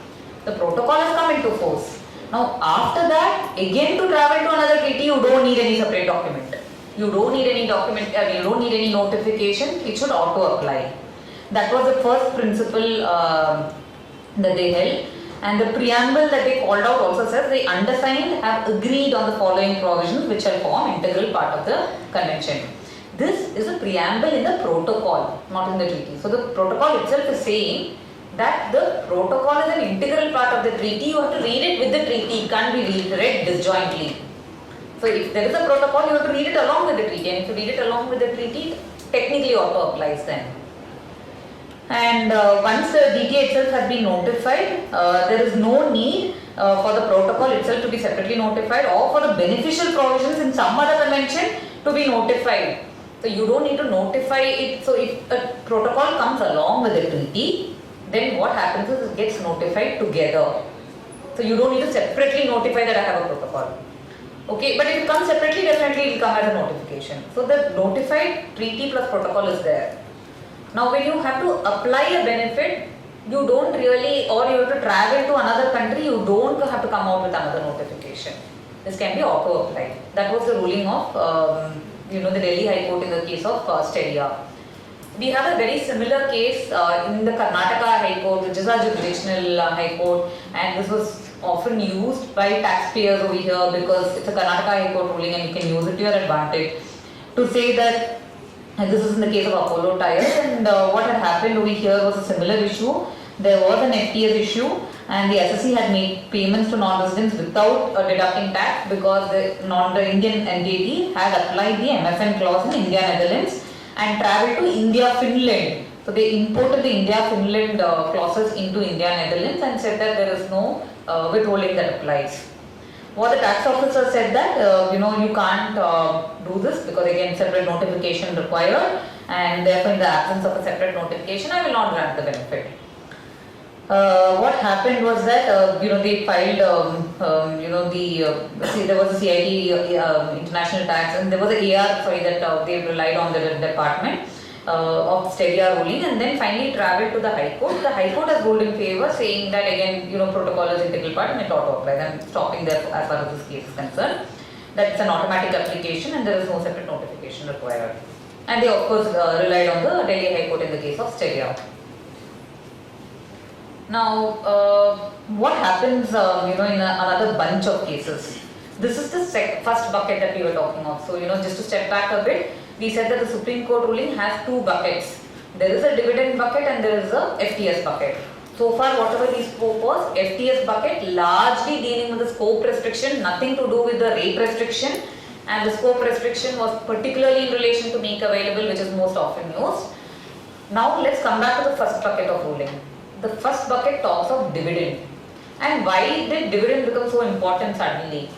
The protocol has come into force. Now after that, again to travel to another treaty, you don't need any separate document. You don't need any document, you don't need any notification, it should auto apply. That was the first principle that they held. And the preamble that they called out also says the undersigned have agreed on the following provisions which shall form integral part of the convention. This is a preamble in the protocol, not in the treaty. So the protocol itself is saying that the protocol is an integral part of the treaty. You have to read it with the treaty, it can't be read disjointly. So if there is a protocol, you have to read it along with the treaty, and if you read it along with the treaty, technically auto applies then. And once the DTA itself has been notified, there is no need for the protocol itself to be separately notified, or for the beneficial provisions in some other convention to be notified. So you don't need to notify it. So if a protocol comes along with the treaty, then what happens is it gets notified together. So you don't need to separately notify that I have a protocol. Okay, but if it comes separately, definitely it will come as a notification. So the notified treaty plus protocol is there. Now when you have to apply a benefit, you don't really, or you have to travel to another country, you don't have to come out with another notification. This can be auto applied. That was the ruling of the Delhi High Court in the case of Stedia. We have a very similar case in the Karnataka High Court, which is a jurisdictional High Court, and this was often used by taxpayers over here because it's a Karnataka High Court ruling and you can use it to your advantage to say that, and this is in the case of Apollo Tyres, and what had happened over here was a similar issue. There was an FTS issue, and the SSC had made payments to non-residents without deducting tax because the Indian entity had applied the MFN clause in India, Netherlands, and travelled to India, Finland. So they imported the India, Finland clauses into India, Netherlands, and said that there is no withholding that applies. What the tax officer said that you can't do this because again separate notification required, and therefore in the absence of a separate notification I will not grant the benefit. What happened was that they filed there was a CIT international tax, and there was a AR that they relied on the department of Stedia ruling, and then finally travelled to the High Court. The High Court has ruled in favour, saying that again protocol is integral part and it auto applies. I'm stopping there as far as this case is concerned. That it's an automatic application and there is no separate notification required. And they of course relied on the Delhi High Court in the case of Stedia. Now, what happens in another bunch of cases? This is the first bucket that we were talking of. So just to step back a bit, we said that the Supreme Court ruling has two buckets. There is a dividend bucket and there is a FTS bucket. So far whatever we spoke was FTS bucket, largely dealing with the scope restriction, nothing to do with the rate restriction, and the scope restriction was particularly in relation to make available, which is most often used. Now let's come back to the first bucket of ruling. The first bucket talks of dividend. And why did dividend become so important suddenly?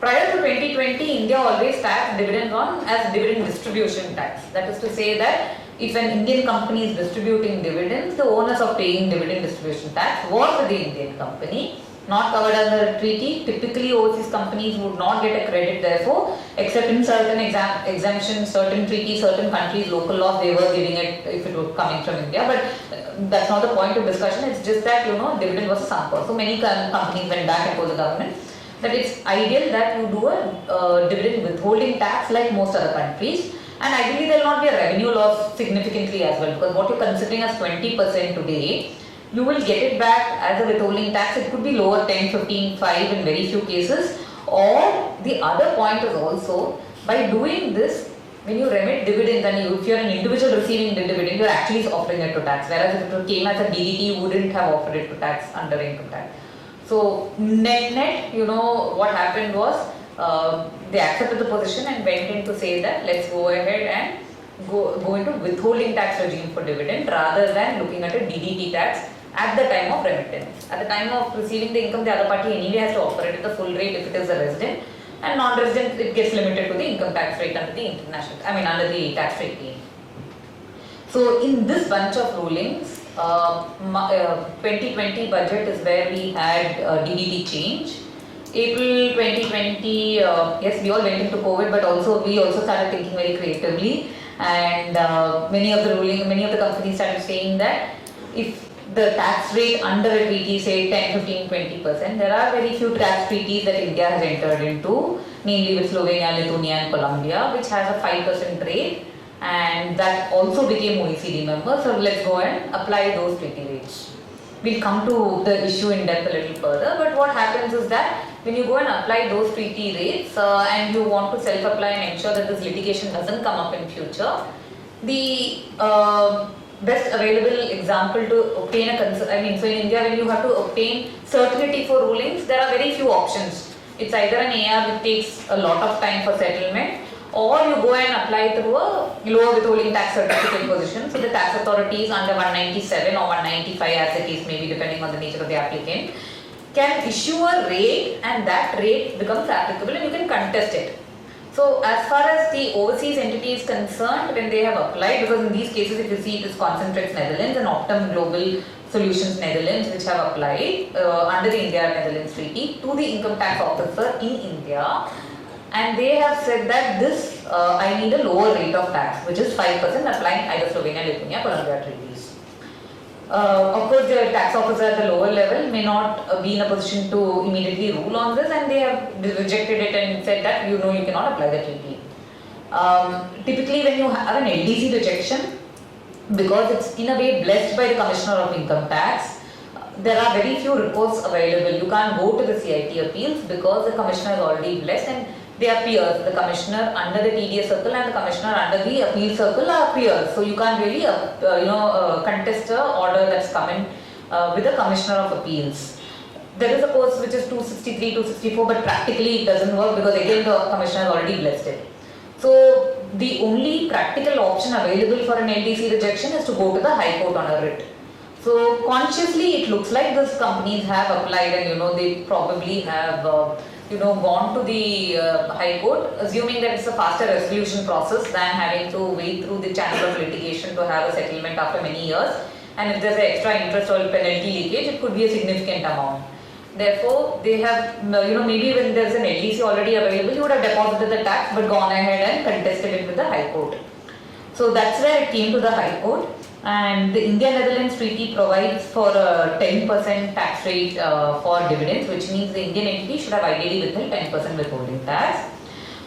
Prior to 2020, India always taxed dividends as dividend distribution tax. That is to say that if an Indian company is distributing dividends, the onus of paying dividend distribution tax was with the Indian company, not covered under the treaty. Typically, overseas companies would not get a credit therefore, except in certain exemptions, certain treaties, certain countries, local laws, they were giving it if it was coming from India. But that's not the point of discussion. It's just that, dividend was a sunk cost. So many companies went back and told the government, that it's ideal that you do a dividend withholding tax like most other countries. And ideally there will not be a revenue loss significantly as well, because what you're considering as 20% today, you will get it back as a withholding tax. It could be lower, 10, 15, 5 in very few cases. Or the other point is also, by doing this, when you remit dividends and if you're an individual receiving the dividend, you're actually offering it to tax. Whereas if it came as a DDT, you wouldn't have offered it to tax under income tax. So net, what happened was, they accepted the position and went in to say that let's go ahead and go into withholding tax regime for dividend rather than looking at a DDT tax at the time of remittance. At the time of receiving the income, the other party anyway has to offer it at the full rate if it is a resident, and non-resident it gets limited to the income tax rate under the under the tax rate scheme. So in this bunch of rulings, 2020 budget is where we had DDT change. April 2020, yes, we all went into COVID, but we also started thinking very creatively, and many of the companies started saying that if the tax rate under a treaty, say 10, 15, 20%, there are very few tax treaties that India has entered into, namely with Slovenia, Lithuania and Colombia, which has a 5% rate, and that also became OECD member. So let's go and apply those treaty rates. We'll come to the issue in depth a little further, but what happens is that when you go and apply those treaty rates and you want to self-apply and ensure that this litigation doesn't come up in future, the best available example to obtain so in India, when you have to obtain certainty for rulings, there are very few options. It's either an AR which takes a lot of time for settlement, or you go and apply through a lower withholding tax certificate position. So the tax authorities under 197 or 195, as the case may be depending on the nature of the applicant, can issue a rate, and that rate becomes applicable and you can contest it. So as far as the overseas entity is concerned, when they have applied, because in these cases if you see it is Concentrates Netherlands and Optum Global Solutions Netherlands which have applied under the India-Netherlands Treaty to the income tax officer in India, and they have said that this I need a lower rate of tax, which is 5% applying either Slovenia, Lithuania, Colombia treaties. Of course, the tax officer at the lower level may not be in a position to immediately rule on this, and they have rejected it and said that you cannot apply the treaty. Typically, when you have an LDC rejection, because it's in a way blessed by the Commissioner of Income Tax, there are very few reports available. You can't go to the CIT appeals because the Commissioner is already blessed, and they are peers. The Commissioner under the TDS circle and the Commissioner under the appeal circle are peers. So you can't really contest a order that's coming with the Commissioner of Appeals. There is a course which is 263, 264, but practically it doesn't work because again the Commissioner has already blessed it. So the only practical option available for an LDC rejection is to go to the High Court on a writ. So consciously it looks like these companies have applied, and they probably have gone to the High Court, assuming that it's a faster resolution process than having to wait through the channel of litigation to have a settlement after many years. And if there's an extra interest or penalty leakage, it could be a significant amount. Therefore, they have, maybe when there's an LDC already available, you would have deposited the tax but gone ahead and contested it with the High Court. So that's where it came to the High Court. And the India-Netherlands Treaty provides for a 10% tax rate for dividends, which means the Indian entity should have ideally withheld 10% withholding tax.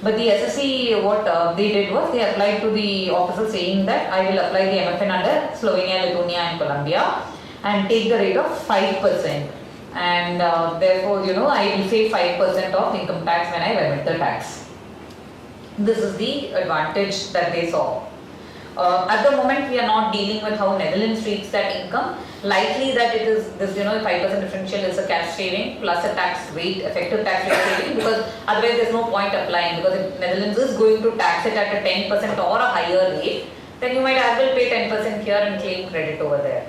But the SSC, what they did was they applied to the officer saying that I will apply the MFN under Slovenia, Lithuania and Colombia and take the rate of 5%. And therefore, I will save 5% of income tax when I remit the tax. This is the advantage that they saw. At the moment, we are not dealing with how Netherlands treats that income. Likely that it is this, 5% differential is a cash saving plus a tax rate, effective tax rate saving, because otherwise there's no point applying, because if Netherlands is going to tax it at a 10% or a higher rate, then you might as well pay 10% here and claim credit over there.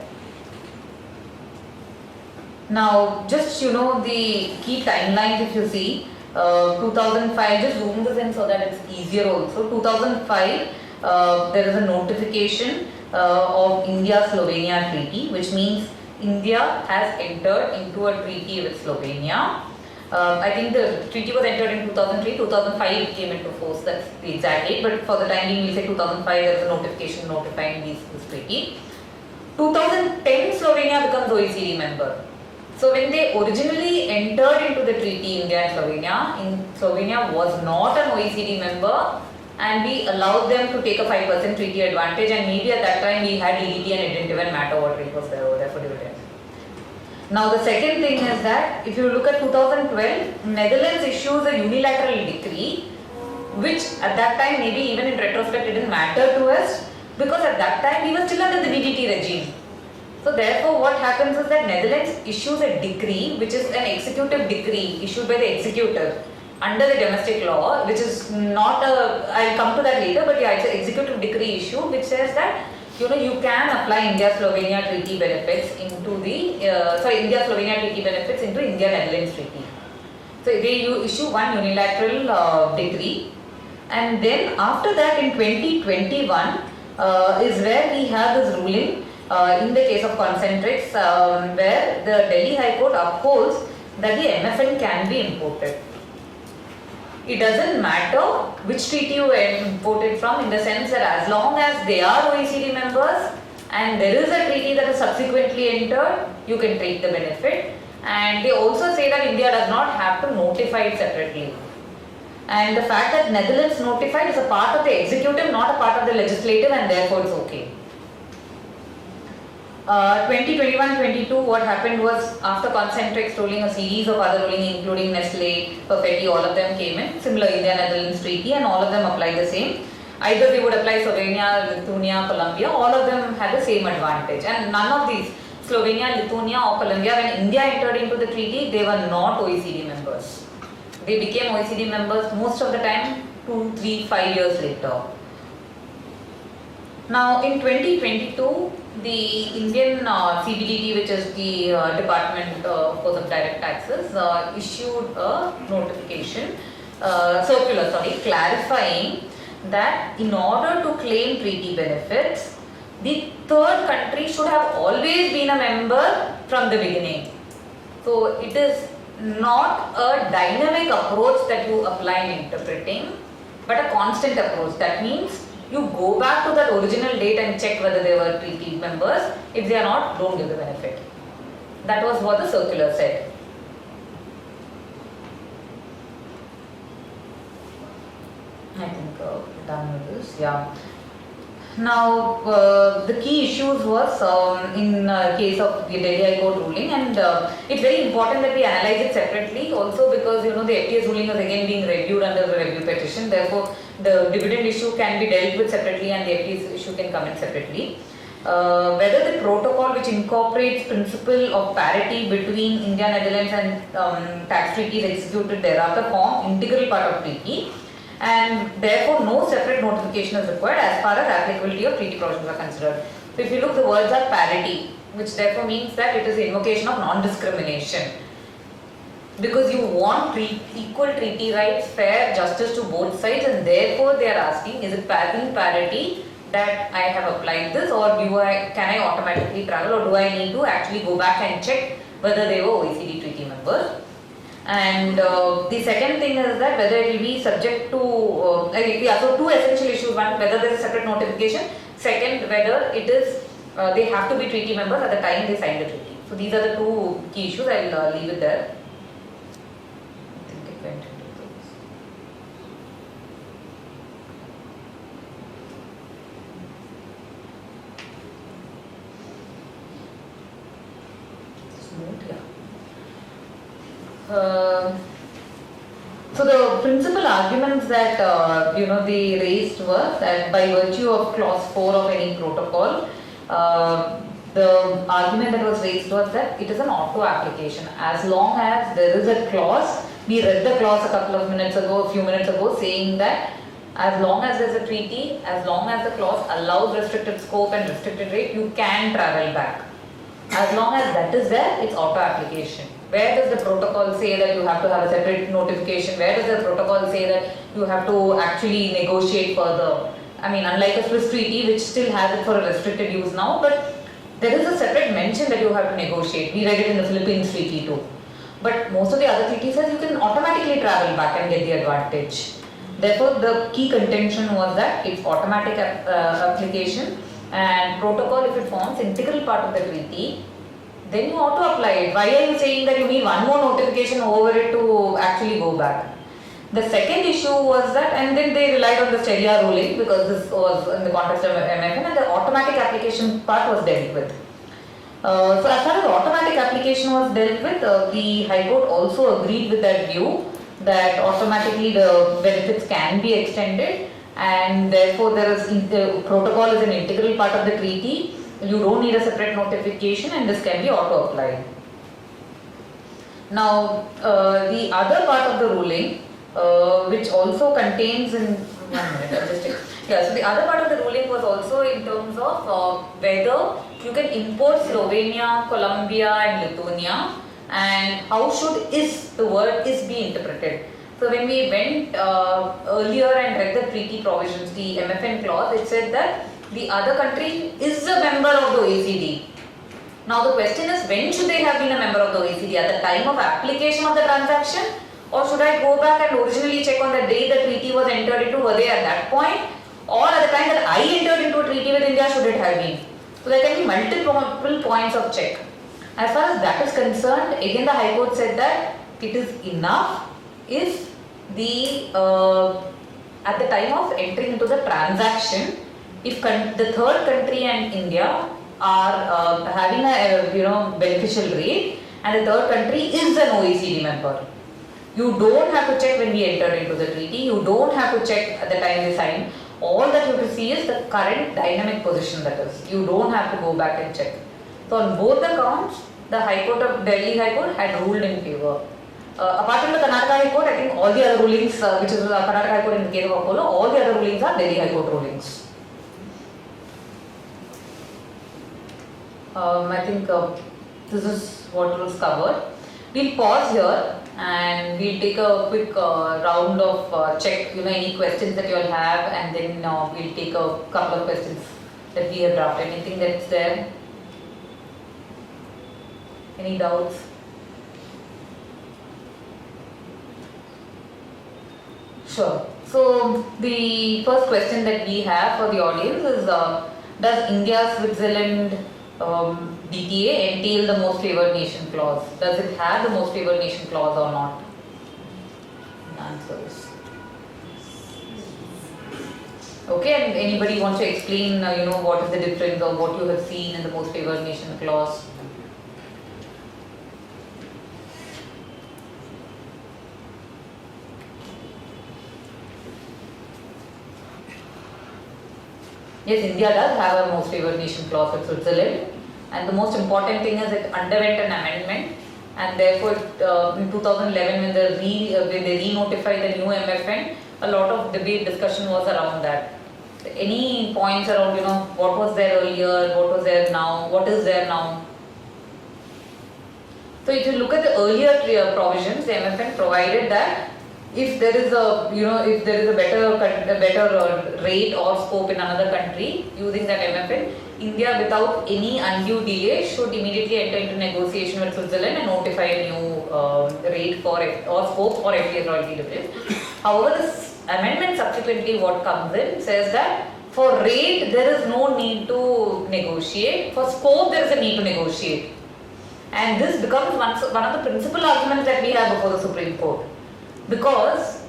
Now, just the key timelines, if you see, 2005, just zoom this in so that it's easier also. 2005, there is a notification of India-Slovenia treaty, which means India has entered into a treaty with Slovenia. I think the treaty was entered in 2003, 2005 it came into force, that's the exact date, but for the time being we say 2005 there is a notification notifying this treaty. 2010 Slovenia becomes OECD member. So when they originally entered into the treaty, India and Slovenia was not an OECD member, and we allowed them to take a 5% treaty advantage, and maybe at that time we had DDT and it didn't even matter what rate was there over there for dividend. Now the second thing is that if you look at 2012, Netherlands issues a unilateral decree, which at that time, maybe even in retrospect, it didn't matter to us, because at that time we were still under the DDT regime. So therefore what happens is that Netherlands issues a decree, which is an executive decree issued by the executive under the domestic law, which is not a, I'll come to that later, but yeah, it's an executive decree issue which says that you can apply India-Slovenia treaty benefits into the, India-Slovenia treaty benefits into India-Netherlands treaty. So they issue one unilateral decree, and then after that in 2021 is where we have this ruling in the case of concentrics where the Delhi High Court upholds that the MFN can be imported. It doesn't matter which treaty you imported from, in the sense that as long as they are OECD members and there is a treaty that is subsequently entered, you can take the benefit. And they also say that India does not have to notify it separately. And the fact that Netherlands notified is a part of the executive, not a part of the legislative, and therefore it's okay. 2021-22, what happened was, after Concentrix ruling, a series of other ruling, including Nestle, Perfetti, all of them came in, similar India-Netherlands treaty, and all of them applied the same. Either they would apply Slovenia, Lithuania, Colombia, all of them had the same advantage. And none of these, Slovenia, Lithuania or Colombia, when India entered into the treaty, they were not OECD members. They became OECD members most of the time 2, 3, 5 years later. Now in 2022, the Indian CBDT, which is the Department of Direct Taxes, issued a notification, clarifying that in order to claim treaty benefits, the third country should have always been a member from the beginning. So it is not a dynamic approach that you apply in interpreting, but a constant approach. That means you go back to that original date and check whether they were treaty members. If they are not, don't give the benefit. That was what the circular said. I think done with this, yeah. Now the key issues was in case of the Delhi High Court ruling, and it's very important that we analyze it separately also, because the FTA's ruling is again being reviewed under the review petition. Therefore the dividend issue can be dealt with separately and the FTA's issue can come in separately. Whether the protocol, which incorporates principle of parity between India, Netherlands and tax treaties executed thereafter, form integral part of treaty, and therefore no separate notification is required as far as applicability of treaty provisions are considered. So if you look, the words are parity, which therefore means that it is the invocation of non-discrimination, because you want equal treaty rights, fair justice to both sides, and therefore they are asking, is it parity that I have applied this, or can I automatically travel, or do I need to actually go back and check whether they were OECD treaty members? And the second thing is that whether it will be subject to, so two essential issues. One, whether there is a separate notification. Second, whether it is, they have to be treaty members at the time they signed the treaty. So these are the two key issues. I'll leave it there. I think it went into those. Smooth, yeah. So the principal arguments that they raised were that by virtue of clause 4 of any protocol, the argument that was raised was that it is an auto application. As long as there is a clause, we read the clause a few minutes ago, saying that as long as there is a treaty, as long as the clause allows restricted scope and restricted rate, you can travel back. As long as that is there, it's auto application. Where does the protocol say that you have to have a separate notification? Where does the protocol say that you have to actually negotiate further? I mean, unlike a Swiss treaty, which still has it for a restricted use now, but there is a separate mention that you have to negotiate. We read it in the Philippines treaty too. But most of the other treaties says you can automatically travel back and get the advantage. Therefore, the key contention was that it's automatic application, and protocol, if it forms integral part of the treaty, then you ought to apply it. Why are you saying that you need one more notification over it to actually go back? The second issue was that, and then they relied on the Sharia ruling because this was in the context of MFN, and the automatic application part was dealt with. So as far as automatic application was dealt with, the High Court also agreed with that view that automatically the benefits can be extended, and therefore the protocol is an integral part of the treaty. You don't need a separate notification, and this can be auto applied. Now the other part of the ruling, which also contains in 1 minute, I'll just check. Yeah, so the other part of the ruling was also in terms of whether you can import Slovenia, Colombia and Lithuania, and how should the word is be interpreted. So when we went earlier and read the treaty provisions, the MFN clause, it said that the other country is a member of the OECD. Now the question is, when should they have been a member of the OECD? At the time of application of the transaction, or should I go back and originally check on the day the treaty was entered into? Were they at that point, or at the time that I entered into a treaty with India, should it have been? So there can be multiple points of check. As far as that is concerned, again the High Court said that it is enough if at the time of entering into the transaction, if the third country and India are having a beneficial rate, and the third country is an OECD member. You don't have to check when we entered into the treaty. You don't have to check at the time they signed. All that you have to see is the current dynamic position, that is. You don't have to go back and check. So on both the counts, the High Court of Delhi High Court had ruled in favor. Apart from the Karnataka High Court, I think all the other rulings, which is the Karnataka High Court in the case of Apollo, all the other rulings are Delhi High Court rulings. I think this is what was covered. We'll pause here and we'll take a quick round of check, any questions that you all have, and then we'll take a couple of questions that we have drafted. Anything that's there? Any doubts? Sure. So the first question that we have for the audience is, does India-Switzerland DTA entail the most favored nation clause? Does it have the most favored nation clause or not? The answer is okay. And anybody wants to explain, what is the difference or what you have seen in the most favored nation clause? Yes, India does have a most favored nation clause with Switzerland, and the most important thing is it underwent an amendment, and therefore in 2011 when they re-notified the new MFN, a lot of debate discussion was around that. Any points around what was there earlier, what was there now, what is there now? So if you look at the earlier provisions, the MFN provided that if there is a better rate or scope in another country using that MFN, India without any undue delay should immediately enter into negotiation with Switzerland and notify a new rate or scope for FTA royalty difference. However, this amendment subsequently what comes in says that for rate there is no need to negotiate, for scope there is a need to negotiate, and this becomes one of the principal arguments that we have before the Supreme Court. Because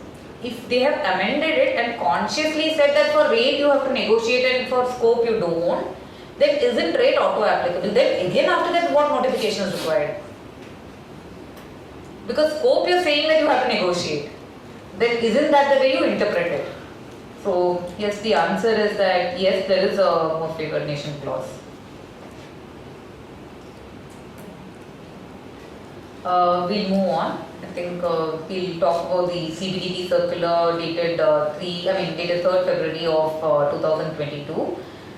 if they have amended it and consciously said that for rate you have to negotiate and for scope you don't, then isn't rate auto applicable? Then again after that what notification is required? Because scope you are saying that you have to negotiate. Then isn't that the way you interpret it? So yes, the answer is that yes, there is a most favored nation clause. We'll move on. I think we'll talk about the CBDT circular dated 3rd February of 2022,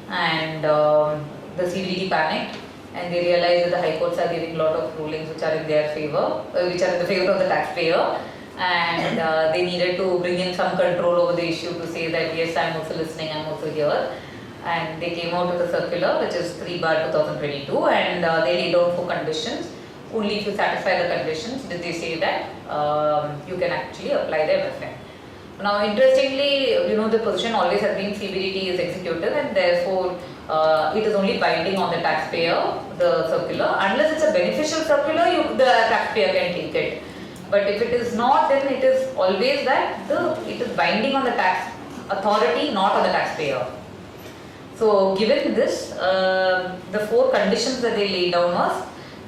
and the CBDT panicked and they realized that the high courts are giving a lot of rulings which are in their favor, which are in the favor of the taxpayer, and they needed to bring in some control over the issue to say that yes, I'm also listening, I'm also here. And they came out with a circular which is 3/2022, and they laid down 4 conditions. Only if you satisfy the conditions did they say that you can actually apply the MFN. Now interestingly, the position always has been CBDT is executive, and therefore it is only binding on the taxpayer, the circular. Unless it's a beneficial circular, the taxpayer can take it. But if it is not, then it is always that it is binding on the tax authority, not on the taxpayer. So given this, the 4 conditions that they laid down was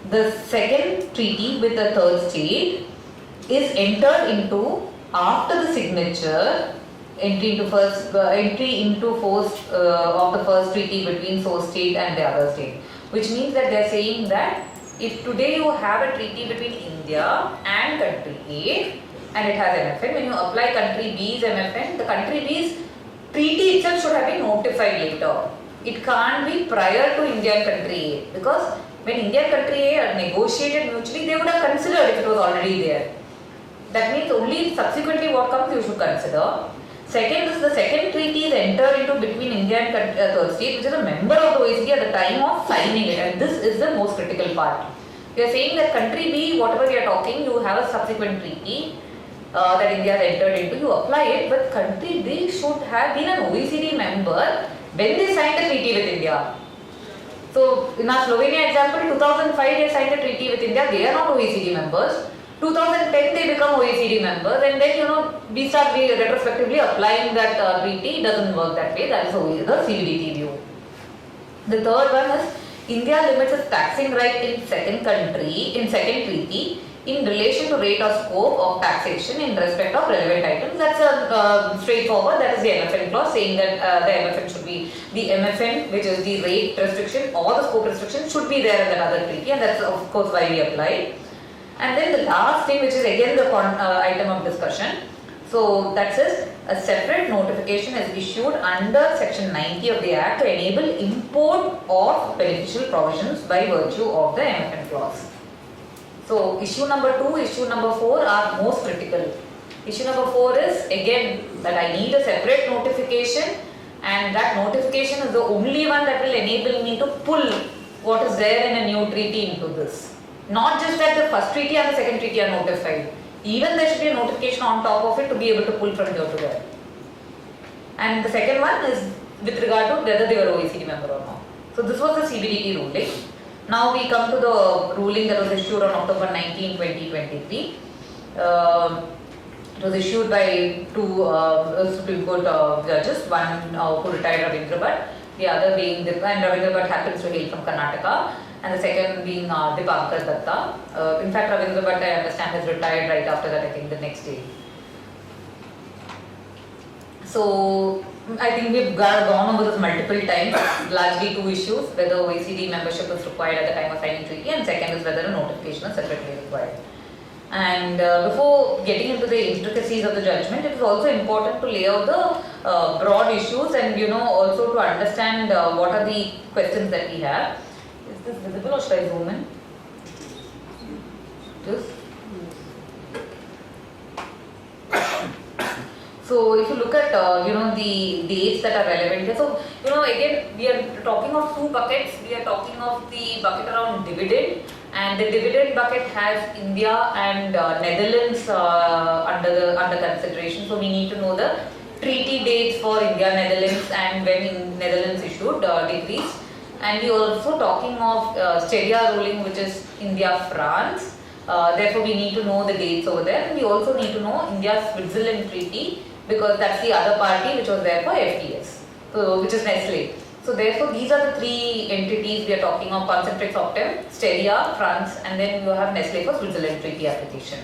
the second treaty with the third state is entered into after the signature, entry into force of the first treaty between source state and the other state. Which means that they are saying that if today you have a treaty between India and country A and it has MFN, when you apply country B's MFN, the country B's treaty itself should have been notified later. It can't be prior to India and country A, because when India and country A are negotiated mutually, they would have considered if it was already there. That means only subsequently what comes you should consider. Second is the second treaty is entered into between India and third state, which is a member of the OECD at the time of signing it, and this is the most critical part. We are saying that country B, whatever we are talking, you have a subsequent treaty that India has entered into, you apply it, but country B should have been an OECD member when they signed the treaty with India. So in our Slovenia example, 2005 they signed the treaty with India, they are not OECD members. 2010 they become OECD members, and then we start retrospectively applying that treaty. It doesn't work that way. That is the CBDT view. The third one is India limits its taxing right in second treaty in relation to rate or scope of taxation in respect of relevant items. That's a straightforward. That is the MFN clause, saying that the MFN should be the MFN, which is the rate restriction or the scope restriction, should be there in that other treaty, and that's of course why we apply. And then the last thing, which is again the item of discussion. So that says a separate notification is issued under section 90 of the Act to enable import of beneficial provisions by virtue of the MFN clause. So issue number 2, issue number 4 are most critical. Issue number 4 is again that I need a separate notification, and that notification is the only one that will enable me to pull what is there in a new treaty into this. Not just that the first treaty and the second treaty are notified. Even there should be a notification on top of it to be able to pull from here to there. And the second one is with regard to whether they were OECD member or not. So this was the CBDT ruling. Now we come to the ruling that was issued on October 19, 2023. It was issued by 2 Supreme Court judges, one who retired, Ravindra Bhatt, the other being, and Ravindra Bhatt happens to hail from Karnataka, and the second being Dipankar Datta. In fact, Ravindra Bhatt, I understand, has retired right after that, I think the next day. So I think we've gone over this multiple times, largely 2 issues, whether OECD membership is required at the time of signing treaty, and second is whether a notification is separately required. And before getting into the intricacies of the judgment, it is also important to lay out the broad issues and also to understand what are the questions that we have. Is this visible or should I zoom in? This? So if you look at the dates that are relevant here, so again we are talking of 2 buckets. We are talking of the bucket around dividend, and the dividend bucket has India and Netherlands under consideration. So we need to know the treaty dates for India, Netherlands, and when Netherlands issued decrees. And we are also talking of Steria ruling, which is India, France. Therefore we need to know the dates over there, and we also need to know India-Switzerland treaty, because that's the other party which was there for FTS, so which is Nestle. So therefore these are the 3 entities we are talking of: Concentrix Optem, Steria, France, and then you have Nestle for Switzerland treaty application.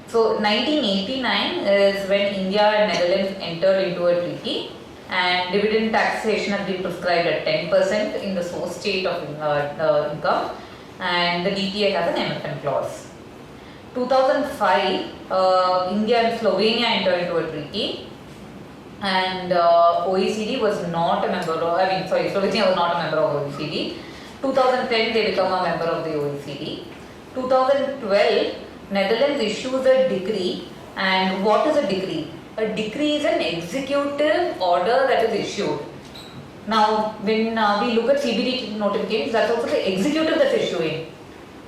So 1989 is when India and Netherlands entered into a treaty, and dividend taxation has been prescribed at 10% in the source state of income, and the DTA has an MFN clause. 2005, India and Slovenia entered into a treaty, and OECD was not a member of, Slovenia was not a member of OECD. 2010, they become a member of the OECD. 2012, Netherlands issues a decree, and what is a decree? A decree is an executive order that is issued. Now, when we look at CBDT notifications, that's also the executive that's issuing.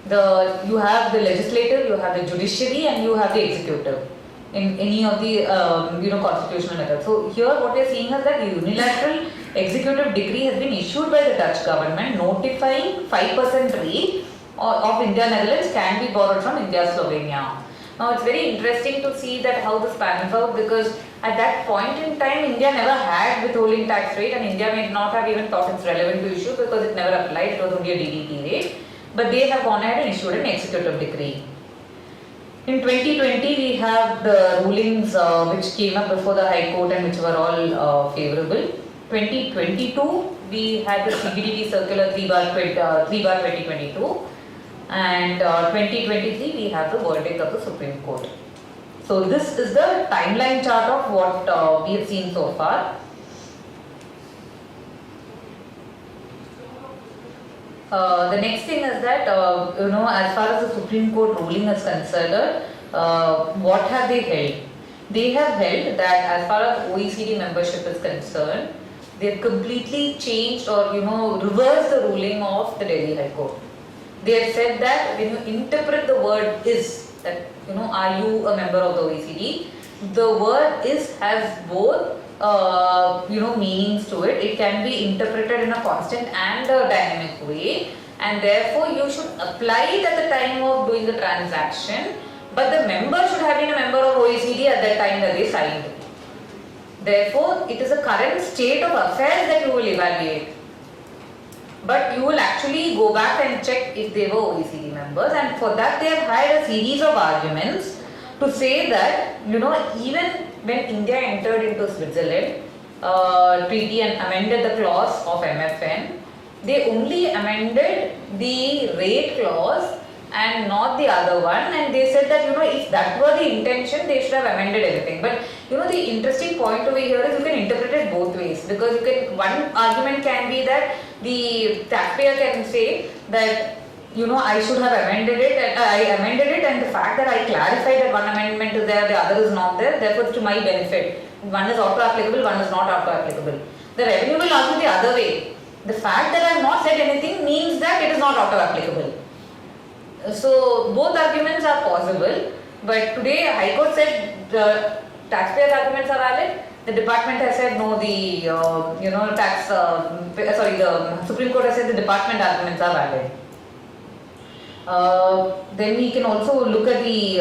You have the legislative, you have the judiciary, and you have the executive in any of the constitutional methods. So here what we are seeing is that the unilateral executive decree has been issued by the Dutch government notifying 5% rate of India Netherlands can be borrowed from India Slovenia. Now it's very interesting to see that how this pans out, because at that point in time India never had withholding tax rate, and India may not have even thought it's relevant to issue because it never applied, it was only a DDT rate. But they have gone ahead and issued an executive decree. In 2020 we have the rulings which came up before the High Court and which were all favourable. 2022 we had the CBDT circular 3/2022, and 2023 we have the verdict of the Supreme Court. So this is the timeline chart of what we have seen so far. The next thing is that, as far as the Supreme Court ruling is concerned, what have they held? They have held that as far as OECD membership is concerned, they have completely changed or, reversed the ruling of the Delhi High Court. They have said that when you interpret the word is, that, are you a member of the OECD? The word is has both meanings to it. It can be interpreted in a constant and a dynamic way, and therefore you should apply it at the time of doing the transaction, but the member should have been a member of OECD at that time that they signed. Therefore, it is a current state of affairs that you will evaluate, but you will actually go back and check if they were OECD members, and for that they have had a series of arguments to say that, even when India entered into Switzerland treaty and amended the clause of MFN, they only amended the rate clause and not the other one, and they said that, if that were the intention, they should have amended everything. But the interesting point over here is you can interpret it both ways, because one argument can be that the taxpayer can say that, I should have amended it, and the fact that I clarified that one amendment is there, the other is not there, therefore it's to my benefit. One is auto-applicable, one is not auto-applicable. The revenue will argue the other way. The fact that I have not said anything means that it is not auto-applicable. So both arguments are possible, but today High Court said the taxpayers' arguments are valid. The department has said no, the the Supreme Court has said the department arguments are valid. Then we can also look at the,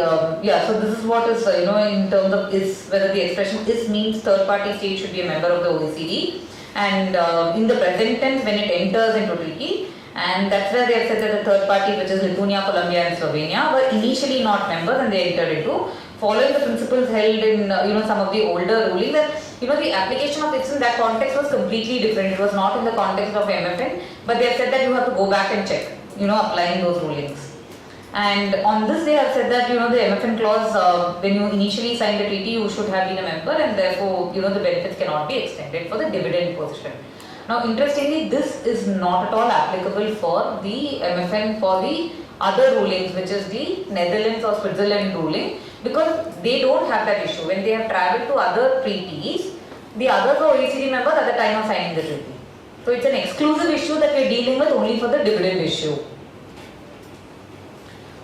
so this is what is, in terms of is, whether the expression is means third party state should be a member of the OECD, and in the present tense when it enters into treaty, and that's where they have said that the third party, which is Lithuania, Colombia and Slovenia, were initially not members and they entered into, following the principles held in, some of the older rulings, that, the application of it in that context was completely different. It was not in the context of MFN, but they have said that you have to go back and check, applying those rulings. And on this they have said that, the MFN clause, when you initially signed the treaty, you should have been a member, and therefore, the benefits cannot be extended for the dividend position. Now, interestingly, this is not at all applicable for the MFN for the other rulings, which is the Netherlands or Switzerland ruling, because they don't have that issue. When they have travelled to other treaties, the others were OECD members at the time of signing the treaty. So it's an exclusive issue that we are dealing with only for the dividend issue.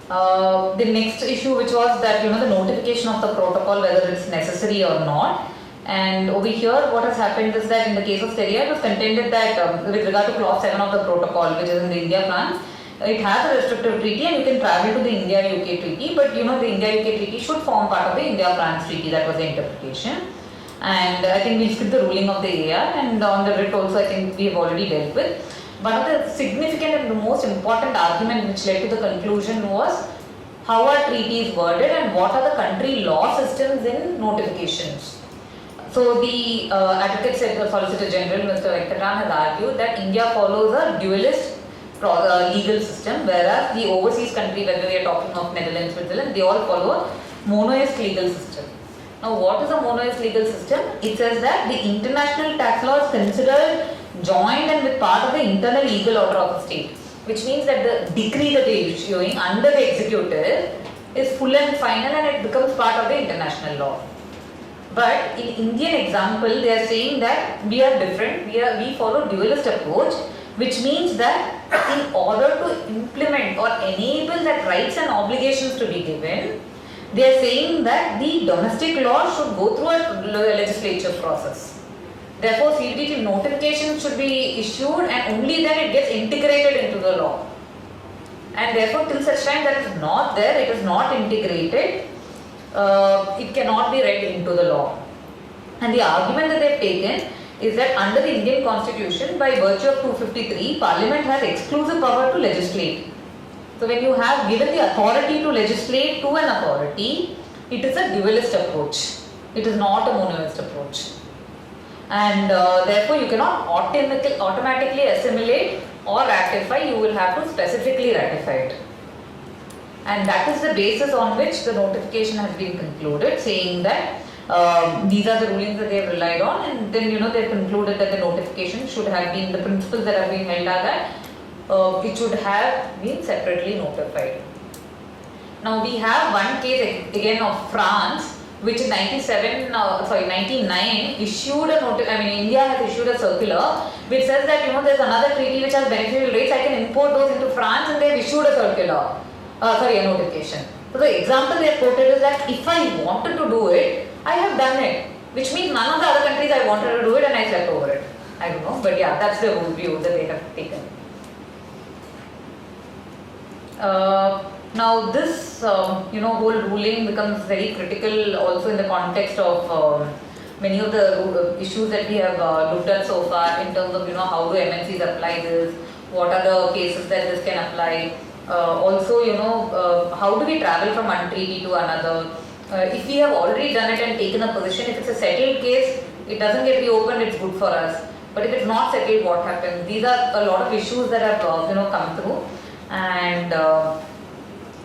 The next issue, which was that, the notification of the protocol, whether it's necessary or not. And over here, what has happened is that in the case of Steria, it was contended that with regard to clause 7 of the protocol, which is in the India-France, it has a restrictive treaty and you can travel to the India-UK treaty, but the India-UK treaty should form part of the India-France treaty. That was the interpretation. And I think we'll skip the ruling of the AR, and on the writ also I think we have already dealt with. One of the significant and the most important argument which led to the conclusion was how are treaties worded and what are the country law systems in notifications. So the Advocate Solicitor General, Mr. Venkatran, has argued that India follows a dualist legal system, whereas the overseas country, whether we are talking of Netherlands, Switzerland, they all follow a monoist legal system. Now, what is a monoist legal system? It says that the international tax law is considered joined and with part of the internal legal order of the state, which means that the decree that they are issuing under the executive is full and final and it becomes part of the international law. But in Indian example, they are saying that we are different, we follow dualist approach, which means that in order to implement or enable that rights and obligations to be given, they are saying that the domestic law should go through a legislature process. Therefore, CBDT notification should be issued and only then it gets integrated into the law. And therefore, till such time that is not there, it is not integrated, it cannot be read into the law. And the argument that they have taken is that under the Indian Constitution, by virtue of 253, Parliament has exclusive power to legislate. So when you have given the authority to legislate to an authority, it is a dualist approach. It is not a monoist approach. And therefore you cannot automatically assimilate or ratify, you will have to specifically ratify it. And that is the basis on which the notification has been concluded, saying that these are the rulings that they have relied on, and then they have concluded that the notification should have been, the principles that have been held are that it should have been separately notified. Now we have one case again of France, which in 99 issued a India has issued a circular which says that there's another treaty which has beneficial rates, I can import those into France, and they have issued a circular, a notification. So the example they have quoted is that if I wanted to do it, I have done it, which means none of the other countries I wanted to do it and I slept over it. I don't know, but yeah, that's the view that they have taken. Now this whole ruling becomes very critical also in the context of many of the issues that we have looked at so far in terms of how do MNCs apply this, what are the cases that this can apply, also how do we travel from one treaty to another. If we have already done it and taken a position, if it's a settled case, it doesn't get reopened, it's good for us. But if it's not settled, what happens? These are a lot of issues that have come through, and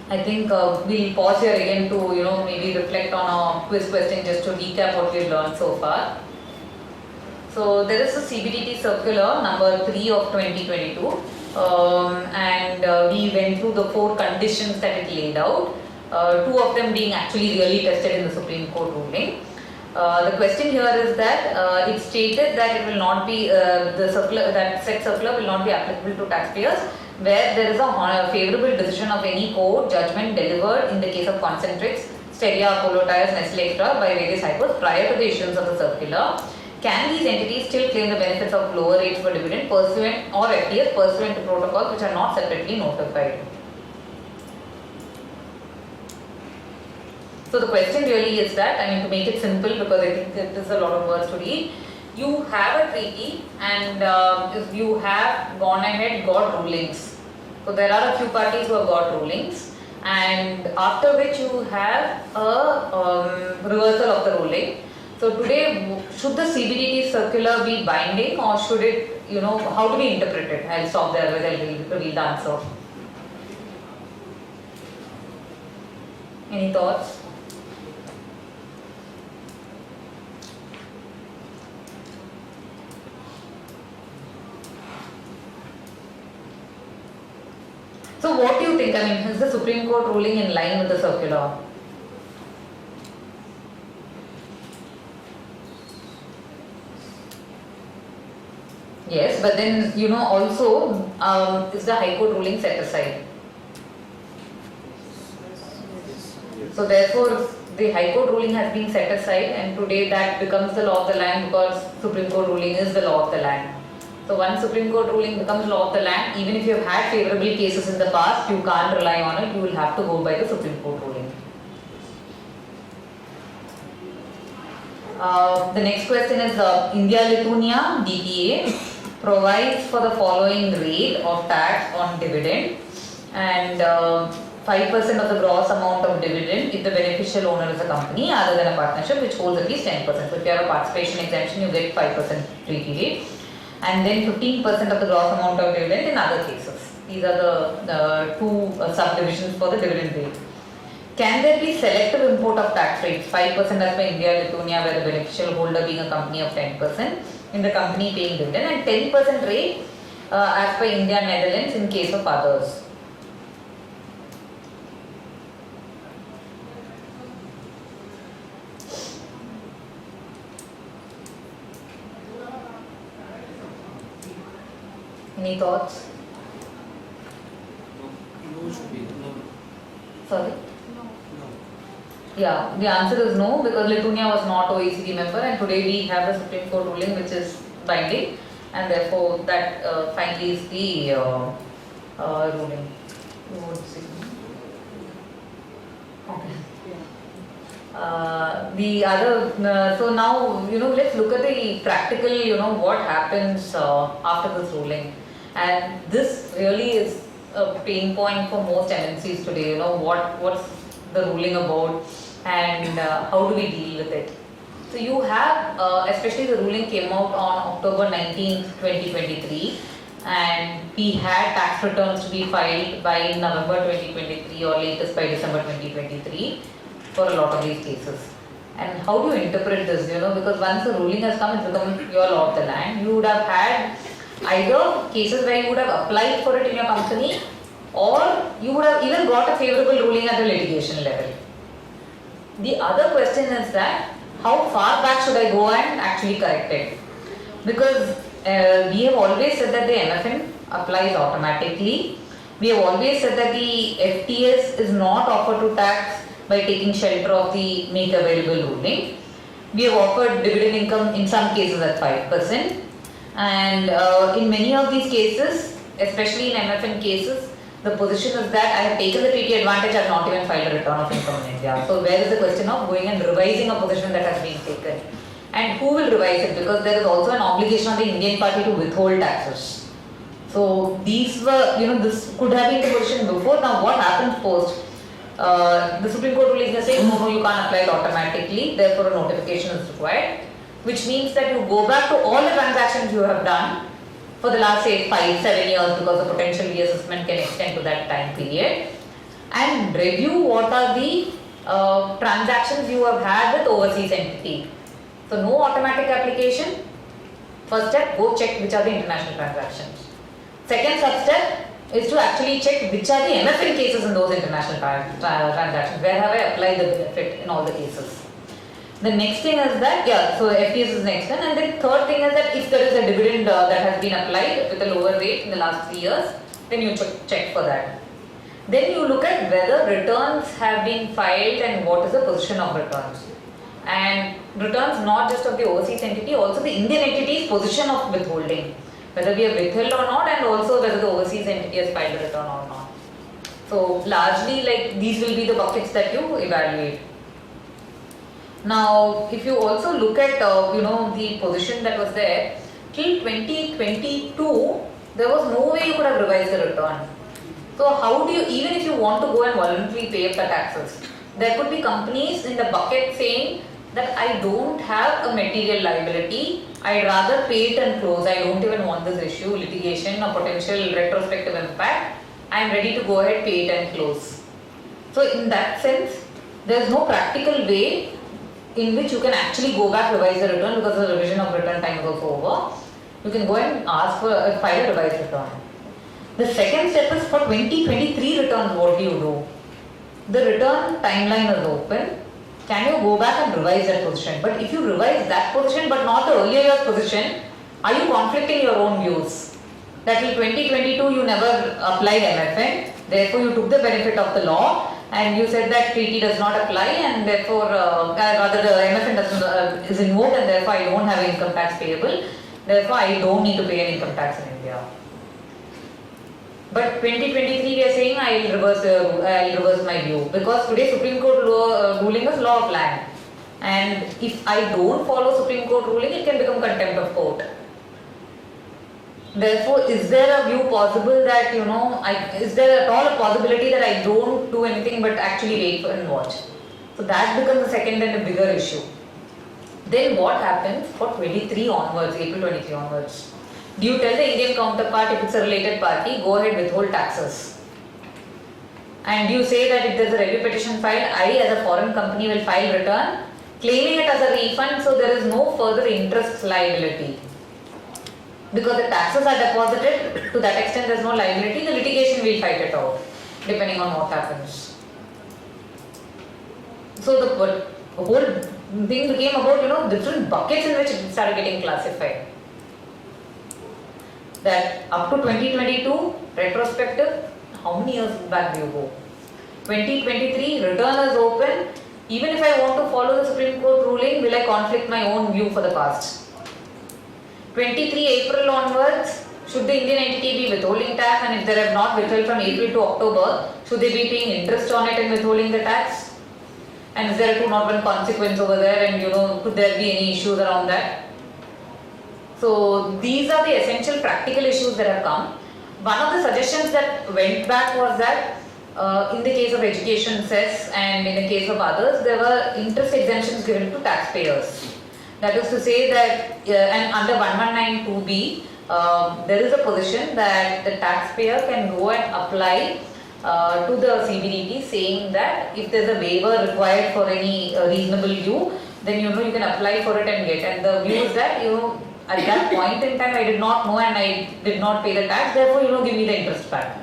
I think we'll pause here again to maybe reflect on a quiz question just to recap what we've learned so far. So there is a CBDT circular number 3 of 2022, and we went through the 4 conditions that it laid out. 2 of them being actually really tested in the Supreme Court ruling. The question here is that it stated that it will not be the circular, that said circular will not be applicable to taxpayers where there is a favourable decision of any court judgment delivered in the case of concentrates, Stevia, Apollo Tyres, Nestle Extra by various high courts prior to the issuance of the circular. Can these entities still claim the benefits of lower rates for dividend pursuant or FDS pursuant to protocols which are not separately notified? So the question really is that, to make it simple, because I think it is a lot of words to read, you have a treaty and if you have gone ahead, got rulings. So there are a few parties who have got rulings, and after which you have a reversal of the ruling. So today, should the CBDT circular be binding, or should it, how do we interpret it? I'll stop there, otherwise I'll reveal the answer. Any thoughts? So what do you think? Is the Supreme Court ruling in line with the circular? Yes, but then also is the High Court ruling set aside? So therefore the High Court ruling has been set aside, and today that becomes the law of the land because Supreme Court ruling is the law of the land. So once Supreme Court ruling becomes law of the land, even if you have had favourable cases in the past, you can't rely on it, you will have to go by the Supreme Court ruling. The next question is India-Lithuania DPA provides for the following rate of tax on dividend, and 5% of the gross amount of dividend if the beneficial owner is a company other than a partnership which holds at least 10%. So if you have a participation exemption, you get 5% treaty rate, and then 15% of the gross amount of dividend in other cases. These are the 2 subdivisions for the dividend rate. Can there be selective import of tax rates? 5% as per India, Lithuania, where the beneficial holder being a company of 10% in the company paying dividend, and 10% rate as per India, Netherlands in case of others. Any thoughts? No should be. No. Sorry? No. Yeah, the answer is no, because Lithuania was not OECD member, and today we have a Supreme Court ruling which is binding, and therefore that finally is the ruling. You would see. Okay. The other, so now, let's look at the practical, what happens after this ruling. And this really is a pain point for most MNCs today, what's the ruling about, and how do we deal with it. So you have, especially the ruling came out on October 19th, 2023, and we had tax returns to be filed by November 2023 or latest by December 2023 for a lot of these cases. And how do you interpret this, because once the ruling has come, it's become your law of the land. You would have had either cases where you would have applied for it in your company, or you would have even got a favorable ruling at the litigation level. The other question is that how far back should I go and actually correct it? Because we have always said that the MFN applies automatically. We have always said that the FTS is not offered to tax by taking shelter of the make available ruling. We have offered dividend income in some cases at 5%, and in many of these cases, especially in MFN cases, the position is that I have taken the treaty advantage, I have not even filed a return of income in India. So where is the question of going and revising a position that has been taken? And who will revise it? Because there is also an obligation on the Indian party to withhold taxes. So these were, this could have been the position before. Now what happens post? The Supreme Court ruling is saying, no, you can't apply it automatically, therefore a notification is required, which means that you go back to all the transactions you have done for the last, say, 5-7 years, because the potential reassessment can extend to that time period, and review what are the transactions you have had with overseas entity. So no automatic application. First step, go check which are the international transactions. Second sub-step is to actually check which are the MFN cases in those international transactions. Where have I applied the benefit in all the cases? The next thing is that, so FTS is the next one, and the third thing is that if there is a dividend that has been applied with a lower rate in the last 3 years, then you check for that. Then you look at whether returns have been filed and what is the position of returns. And returns not just of the overseas entity, also the Indian entity's position of withholding, whether we have withheld or not, and also whether the overseas entity has filed a return or not. So largely, these will be the buckets that you evaluate. Now, if you also look at the position that was there till 2022, there was no way you could have revised the return. So how do you, even if you want to go and voluntarily pay up the taxes, there could be companies in the bucket saying that I don't have a material liability, I'd rather pay it and close, I don't even want this issue, litigation or potential retrospective impact, I am ready to go ahead, pay it and close. So in that sense, there is no practical way in which you can actually go back, revise the return, because the revision of return time is also over. You can go and ask for file a revised return. The second step is for 2023 returns, what do you do? The return timeline is open. Can you go back and revise that position? But if you revise that position but not the earlier year's position, are you conflicting your own views? That in 2022 you never applied MFN, therefore you took the benefit of the law, and you said that treaty does not apply, and therefore rather the MFN is invoked, and therefore I don't have income tax payable, therefore I don't need to pay an income tax in India. But 2023 we are saying I'll reverse my view, because today Supreme Court ruling is law of land, and if I don't follow Supreme Court ruling, it can become contempt of court. Therefore, is there a view possible that, is there at all a possibility that I don't do anything but actually wait and watch? So that becomes the second and a bigger issue. Then what happens for 23 onwards, April 23 onwards? Do you tell the Indian counterpart, if it's a related party, go ahead, withhold taxes? And do you say that if there's a review petition filed, I as a foreign company will file return, claiming it as a refund, so there is no further interest liability? Because the taxes are deposited, to that extent there is no liability, the litigation will fight it out, depending on what happens. So the whole thing became about, different buckets in which it started getting classified. That up to 2022, retrospective, how many years back do you go? 2023, return is open. Even if I want to follow the Supreme Court ruling, will I conflict my own view for the past? 23 April onwards, should the Indian entity be withholding tax, and if they have not withheld from April to October, should they be paying interest on it and withholding the tax? And is there a 201 consequence over there, and could there be any issues around that? So these are the essential practical issues that have come. One of the suggestions that went back was that in the case of education cess and in the case of others, there were interest exemptions given to taxpayers. That is to say that, and under 1192B, there is a position that the taxpayer can go and apply to the CBDT saying that if there is a waiver required for any reasonable view, then you can apply for it and get. And the view is that at that point in time I did not know and I did not pay the tax, therefore give me the interest back.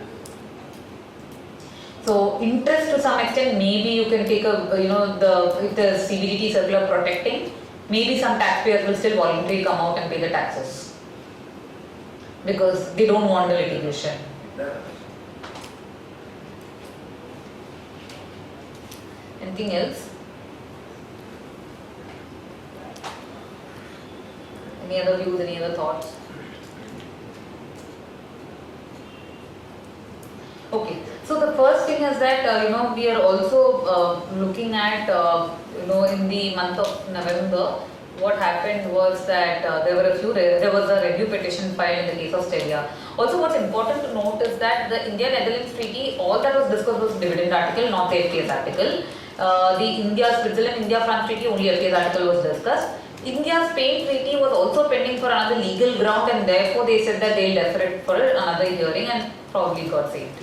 So interest to some extent, maybe you can take a if the CBDT circular protecting, maybe some taxpayers will still voluntarily come out and pay the taxes because they don't want the litigation. Anything else? Any other views, any other thoughts? Okay, so the first thing is that we are also looking at in the month of November, what happened was that there was a review petition filed in the case of Steria. Also, what's important to note is that the India-Netherlands Treaty, all that was discussed was dividend article, not the FTS article. The India-Switzerland, India-France Treaty, only FTS article was discussed. India-Spain Treaty was also pending for another legal ground, and therefore they said that they'll defer it for another hearing and probably got saved.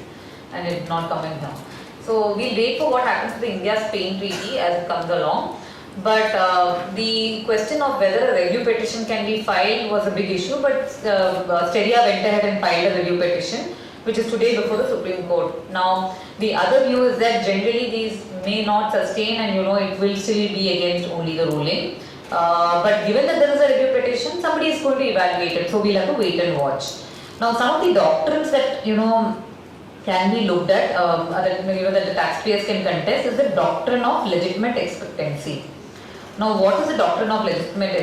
And it did not come in here. So we'll wait for what happens to the India-Spain Treaty as it comes along. But the question of whether a review petition can be filed was a big issue, but Steria went ahead and filed a review petition, which is today before the Supreme Court. Now, the other view is that generally these may not sustain and it will still be against only the ruling. But given that there is a review petition, somebody is going to evaluate it, so we'll have to wait and watch. Now, some of the doctrines that can be looked at, that the taxpayers can contest, is the doctrine of legitimate expectancy. Now, what is the doctrine of legitimate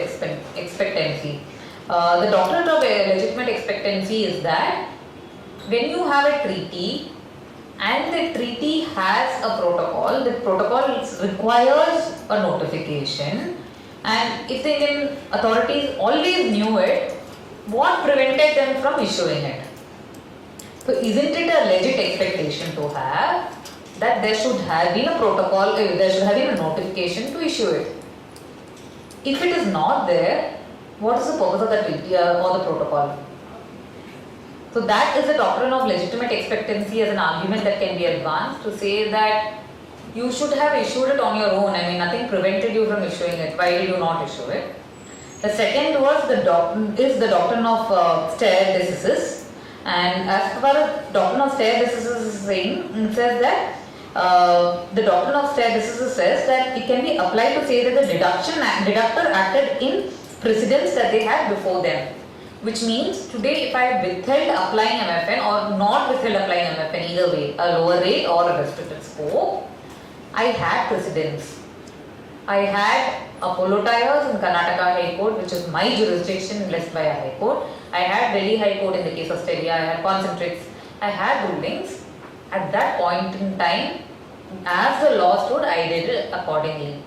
expectancy? The doctrine of legitimate expectancy is that when you have a treaty and the treaty has a protocol, the protocol requires a notification, and if the Indian authorities always knew it, what prevented them from issuing it? So isn't it a legit expectation to have that there should have been a protocol, there should have been a notification to issue it? If it is not there, what is the purpose of the treaty or the protocol? So that is the doctrine of legitimate expectancy as an argument that can be advanced to say that you should have issued it on your own. I mean, nothing prevented you from issuing it. Why did you not issue it? The second was the doctrine of stare decisis. And as far as doctrine of stare decisis is saying, it says that the doctrine of stare decisis says that it can be applied to say that the deductor acted in precedence that they had before them. Which means today if I have withheld applying MFN or not withheld applying MFN, either way, a lower rate or a restricted scope, I had precedence. I had Apollo Tyres in Karnataka High Court, which is my jurisdiction, blessed by a High Court. I had Delhi High Court in the case of Steria. I had concentrates. I had rulings. At that point in time, as the law stood, I did it accordingly.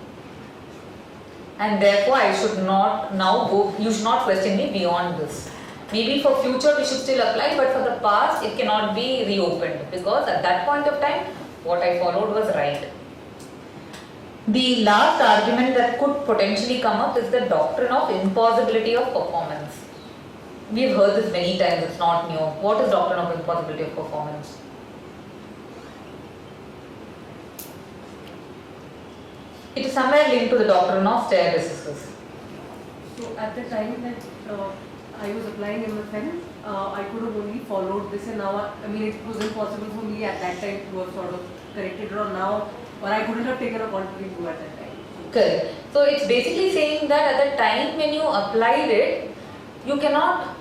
And therefore, I should not now go, you should not question me beyond this. Maybe for future we should still apply, but for the past it cannot be reopened because at that point of time, what I followed was right. The last argument that could potentially come up is the doctrine of impossibility of performance. We've heard this many times, it's not new. What is doctrine of impossibility of performance? It is somewhere linked to the doctrine of stare decisis. So at the time that I was applying MFN, I could have only followed this, and now it was impossible for me at that time to have sort of corrected it, or now, or I couldn't have taken a contrary view at that time. Correct. So it's basically saying that at the time when you applied it, you cannot,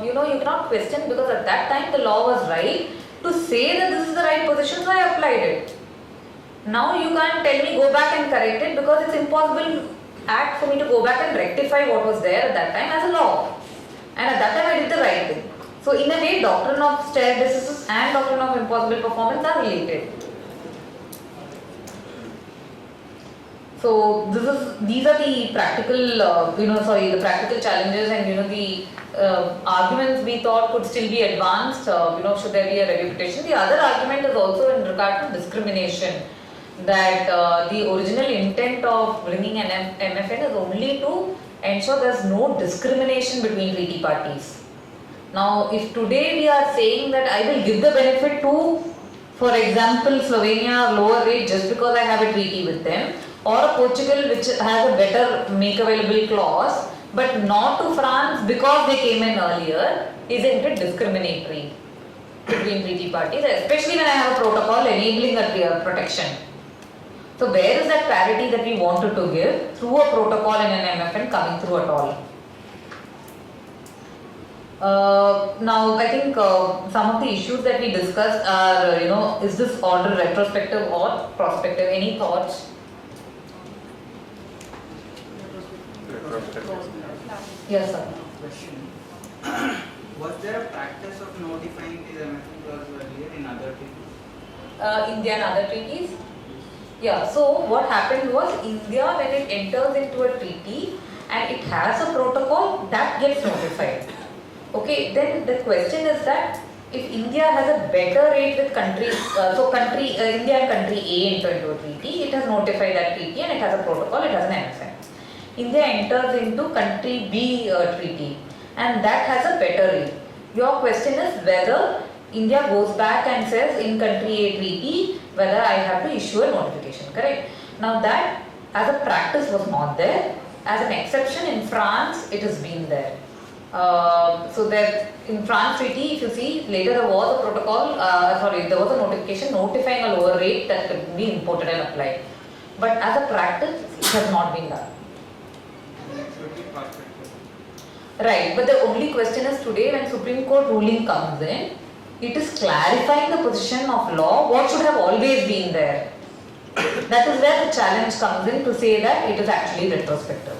you cannot question, because at that time the law was right to say that this is the right position, so I applied it. Now you can't tell me go back and correct it because it's impossible act for me to go back and rectify what was there at that time as a law. And at that time I did the right thing. So in a way, doctrine of stare decisis and doctrine of impossible performance are related. So these are the practical, the practical challenges, and the arguments we thought could still be advanced. Should there be a reputation? The other argument is also in regard to discrimination. That the original intent of bringing an MFN is only to ensure there is no discrimination between treaty parties. Now, if today we are saying that I will give the benefit to, for example, Slovenia lower rate just because I have a treaty with them, or Portugal which has a better make available clause, but not to France because they came in earlier, isn't it discriminatory between treaty parties, especially when I have a protocol enabling a protection. So where is that parity that we wanted to give through a protocol and an MFN coming through at all? Now I think some of the issues that we discussed are, is this order retrospective or prospective? Any thoughts? Yes, sir. Question. Was there a practice of notifying these MFN clauses earlier in other treaties? India and other treaties? Yeah, so what happened was India, when it enters into a treaty and it has a protocol, that gets notified. Okay, then the question is that if India has a better rate with countries, India and country A enter into a treaty, it has notified that treaty and it has a protocol, it has an MFN. India enters into country B treaty and that has a better rate. Your question is whether India goes back and says in country A treaty whether I have to issue a notification, correct? Now that as a practice was not there, as an exception in France it has been there. So that in France treaty, if you see later there was a protocol, there was a notification notifying a lower rate that could be imported and applied. But as a practice it has not been done. Right, but the only question is today when Supreme Court ruling comes in, it is clarifying the position of law, what should have always been there. That is where the challenge comes in to say that it is actually retrospective.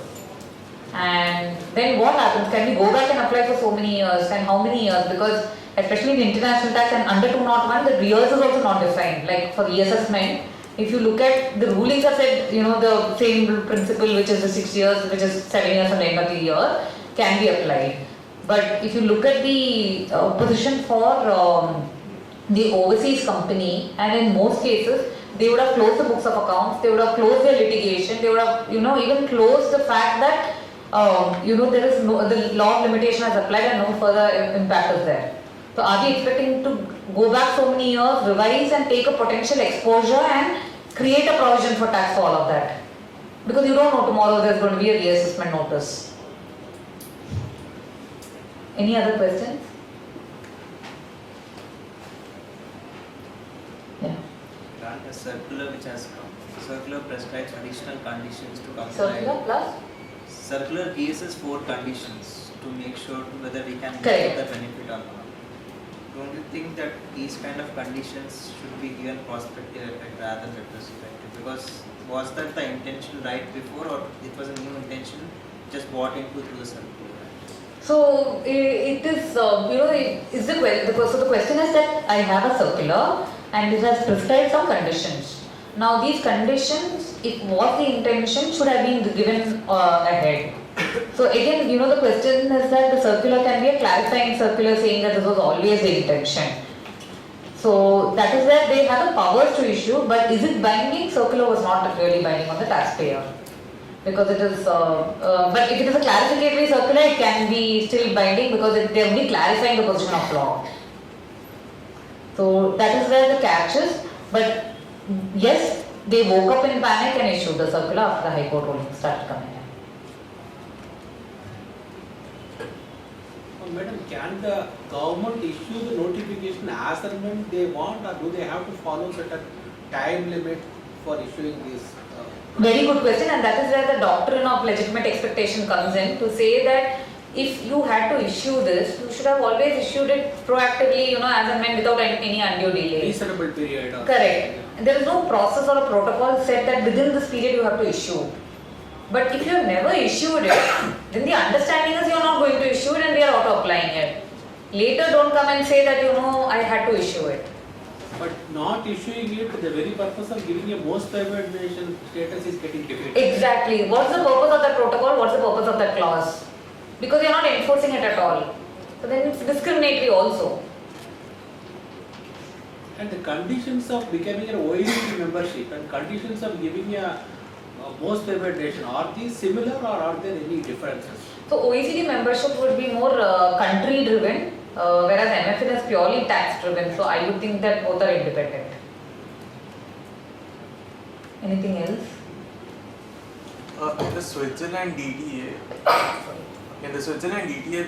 And then what happens? Can we go back and apply for so many years, and how many years? Because especially in international tax and under 201, the years is also not defined. Like for reassessment, if you look at the rulings are said, the same principle which is the 6 years, which is 7 years from the end of the year, can be applied. But if you look at the position for the overseas company, and in most cases, they would have closed the books of accounts, they would have closed their litigation, they would have, even closed the fact that, there is no, the law of limitation has applied and no further impact is there. So are we expecting to go back so many years, revise and take a potential exposure and create a provision for tax for all of that? Because you don't know tomorrow there's going to be a reassessment notice. Any other questions? Yeah. A circular which has come. Circular prescribes additional conditions to comply. Circular plus? Circular gives us 4 conditions to make sure whether we can Correct. get the benefit or not. Don't you think that these kind of conditions should be given prospective effect rather than retrospective? Because was that the intention right before, or it was a new intention just brought into through the circular? So it is, so the question is that I have a circular and it has prescribed some conditions. Now these conditions, if what the intention should have been given ahead. So again, the question is that the circular can be a clarifying circular saying that this was always the intention. So that is where they have the powers to issue, but is it binding? Circular was not really binding on the taxpayer. Because it is, but if it is a clarificatory circular, it can be still binding because they are only clarifying the position of law. So that is where the catch is. But yes, they woke up in panic and issued the circular after the High Court ruling started coming in. Madam, can the government issue the notification as and when they want, or do they have to follow certain time limit for issuing this? Very good question, and that is where the doctrine of legitimate expectation comes in to say that if you had to issue this, you should have always issued it proactively, as and when without any undue delay. Reasonable period. Correct. there is no process or a protocol set that within this period you have to issue. But if you have never issued it, then the understanding is you are not going to issue it and we are auto applying it. Later don't come and say that I had to issue it. But not issuing it, the very purpose of giving a most favored nation status is getting difficult. Exactly. What's the purpose of that protocol? What's the purpose of that clause? Because you're not enforcing it at all. So then it's discriminatory also. And the conditions of becoming an OECD membership and conditions of giving a most favored nation, are these similar or are there any differences? So OECD membership would be more country driven, whereas MFN is purely tax driven. So I would think that both are independent. Anything else? In the Switzerland DTA,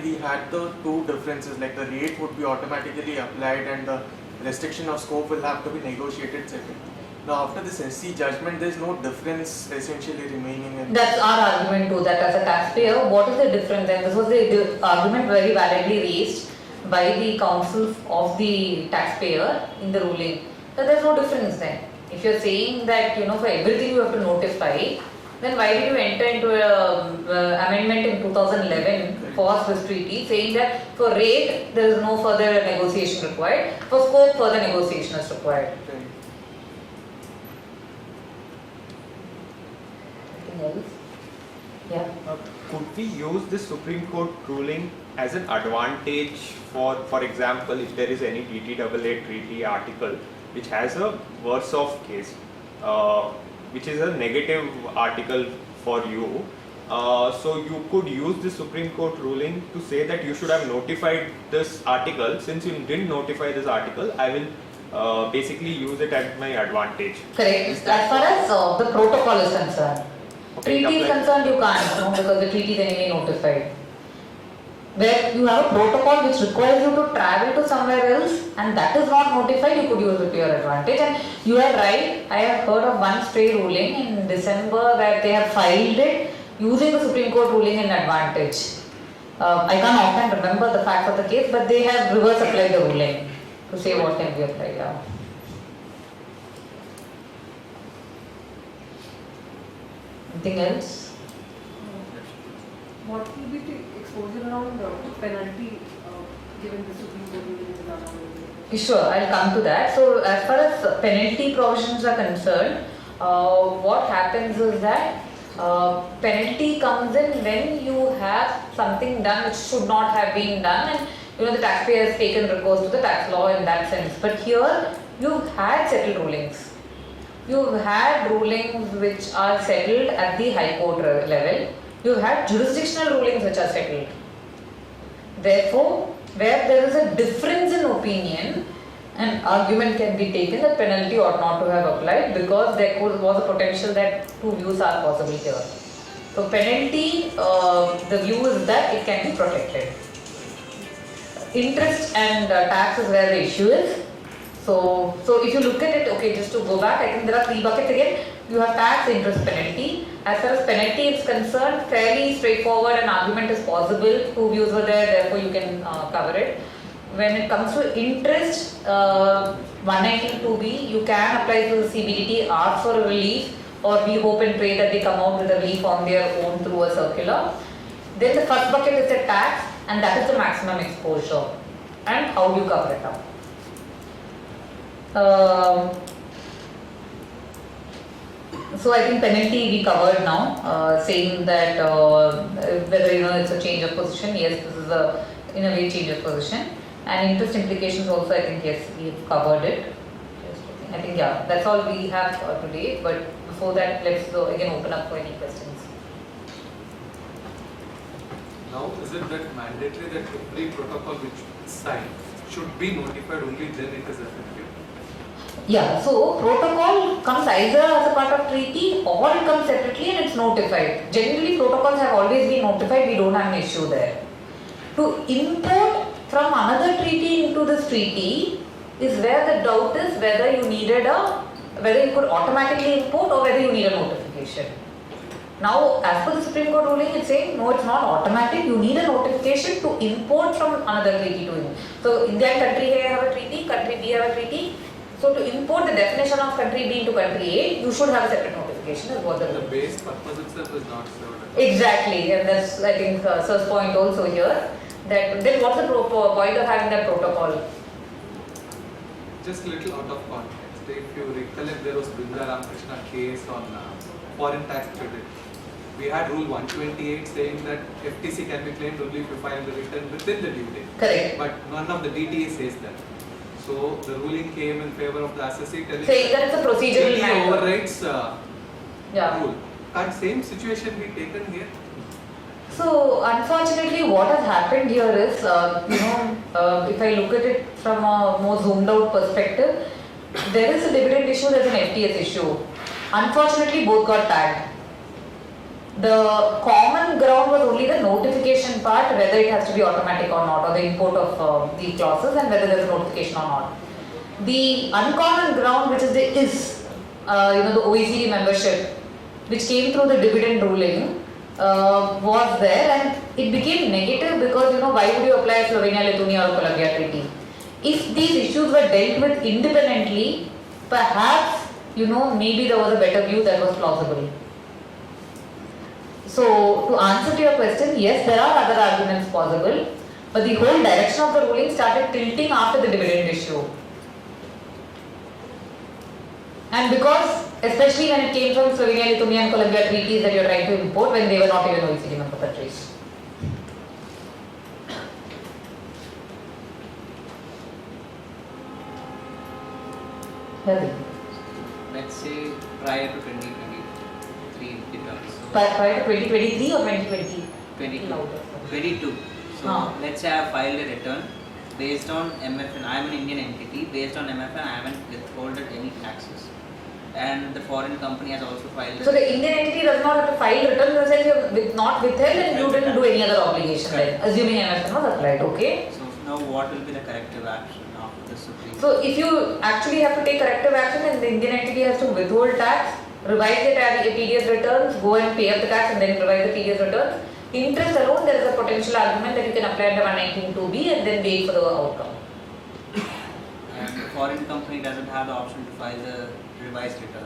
we had the two differences, like the rate would be automatically applied and the restriction of scope will have to be negotiated separately. Now after this SC judgment, there is no difference essentially remaining in. That's our argument too, that as a taxpayer, what is the difference? And this was the argument very validly raised by the counsel of the taxpayer in the ruling. So there's no difference then. If you're saying that for everything you have to notify, then why did you enter into an amendment in 2011 for Swiss treaty saying that for rate there is no further negotiation required, for scope further negotiation is required. Anything else? Yeah. Could we use this Supreme Court ruling as an advantage for example, if there is any TTAA treaty article which has a worse off case, which is a negative article for you, so you could use the Supreme Court ruling to say that you should have notified this article. Since you didn't notify this article, I will basically use it at my advantage. Correct. As far as the protocol is concerned. Okay, Treaty is concerned, you can't, because the treaty is anyway notified. Where you have a protocol which requires you to travel to somewhere else and that is not notified, you could use it to your advantage. And you are right, I have heard of one stray ruling in December where they have filed it using the Supreme Court ruling in advantage. I can't often remember the facts of the case, but they have reverse applied the ruling to say what can be applied. Yeah. Anything else? What will be the exposure around penalty given the Supreme Court ruling in Narayanan? Sure, I'll come to that. So, as far as penalty provisions are concerned, what happens is that penalty comes in when you have something done which should not have been done, and the taxpayer has taken recourse to the tax law in that sense. But here, you've had settled rulings. You've had rulings which are settled at the High Court level. You've had jurisdictional rulings which are settled. Therefore, where there is a difference in opinion, an argument can be taken that penalty ought not to have applied because there was a potential that two views are possible here. So penalty, the view is that it can be protected. Interest and tax is where the issue is. So if you look at it, okay, just to go back, I think there are three buckets again. You have tax, interest, penalty. As far as penalty is concerned, fairly straightforward, an argument is possible. Two views were there, therefore you can cover it. When it comes to interest, 192B, you can apply to the CBDT, ask for a relief, or we hope and pray that they come out with a relief on their own through a circular. Then the first bucket is the tax, and that is the maximum exposure. And how do you cover it up? So I think penalty we covered now, saying that whether it's a change of position, yes, this is a in a way change of position, and interest implications also, I think yes, we have covered it. I think yeah, that's all we have today. But before that, let's again open up for any questions. Now, is it that mandatory that every protocol which is signed should be notified only then it is effective? Yeah, so protocol comes either as a part of treaty or it comes separately and it's notified. Generally, protocols have always been notified, we don't have an issue there. To import from another treaty into this treaty is where the doubt is whether you could automatically import or whether you need a notification. Now, as per the Supreme Court ruling, it's saying no, it's not automatic. You need a notification to import from another treaty to you. So, India and country A have a treaty, country B have a treaty. So to import the definition of country B into country A, you should have a separate notification is what the The base purpose itself is not served. Exactly, and that's I think Sir's point also here. That then what's the point of having that protocol? Just a little out of context. If you recollect, there was Brinda Ramakrishna case on foreign tax credit. We had rule 128 saying that FTC can be claimed only if you file the return within the due date. Correct. But none of the DTA says that. So the ruling came in favor of the assessee telling Saying that it's a procedural DTA matter. overrides Yeah. rule. Can't same situation be taken here? So unfortunately, what has happened here is, if I look at it from a more zoomed out perspective, there is a dividend issue, there's an FTS issue. Unfortunately, both got tagged. The common ground was only the notification part, whether it has to be automatic or not, or the import of the clauses and whether there is a notification or not. The uncommon ground, which is the OECD membership, which came through the dividend ruling, was there, and it became negative because why would you apply Slovenia, Lithuania or Colombia treaty? If these issues were dealt with independently, perhaps maybe there was a better view that was plausible. So to answer to your question, yes, there are other arguments possible, but the whole direction of the ruling started tilting after the dividend issue. And because, especially when it came from Slovenia, Lithuania and Colombia treaties that you're trying to import when they were not even OECD member countries. Let's say prior to 2023 returns. Prior to 2023 or 2020? 22. So let's say I filed a return based on MFN. I am an Indian entity. Based on MFN, I haven't withholded any taxes. And the foreign company has also filed. So the Indian entity does not have to file return, you said you have not withheld and you didn't do any other obligation, right? Assuming MFN was applied, okay? So now what will be the corrective action after the Supreme Court? So if you actually have to take corrective action and the Indian entity has to withhold tax, revise the TDS returns, go and pay up the tax and then revise the TDS returns, interest alone there is a potential argument that you can apply under 119(2)(b and then wait for the outcome. And the foreign company doesn't have the option to file the revised return.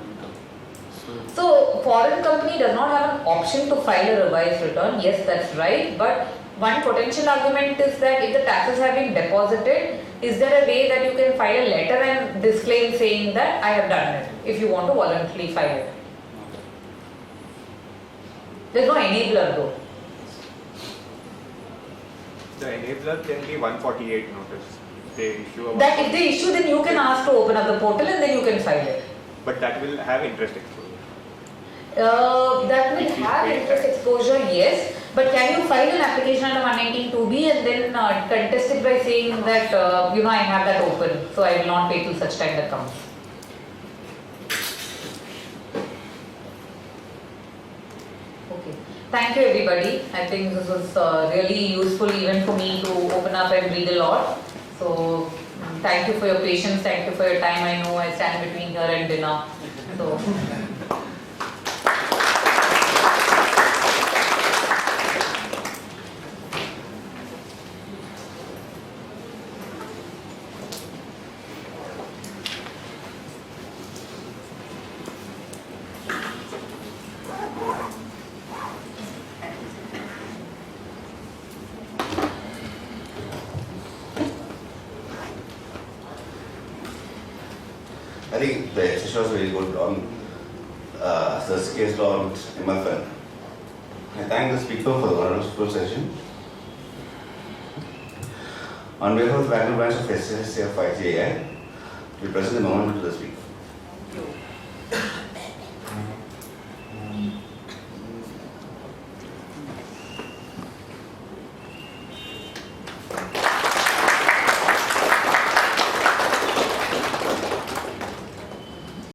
So foreign company does not have an option to file a revised return, yes that's right, but one potential argument is that if the taxes have been deposited, is there a way that you can file a letter and disclaim saying that I have done it, if you want to voluntarily file it? There is no enabler though. The enabler can be 148 notice. They issue a That if they issue, then you can ask to open up the portal and then you can file it. But that will have interest exposure. That will have interest exposure, yes. But can you file an application under 119(2)(b) and then contest it by saying that I have that open, so I will not pay till such time that comes. Okay. Thank you everybody. I think this was really useful even for me to open up and read a lot. So thank you for your patience, thank you for your time. I know I stand between here and dinner. So. I think the session was very good on this case law on MFN. I thank the speaker for the wonderful session. On behalf of the Bangalore branch of SCM 5GI, we present the moment to the speaker.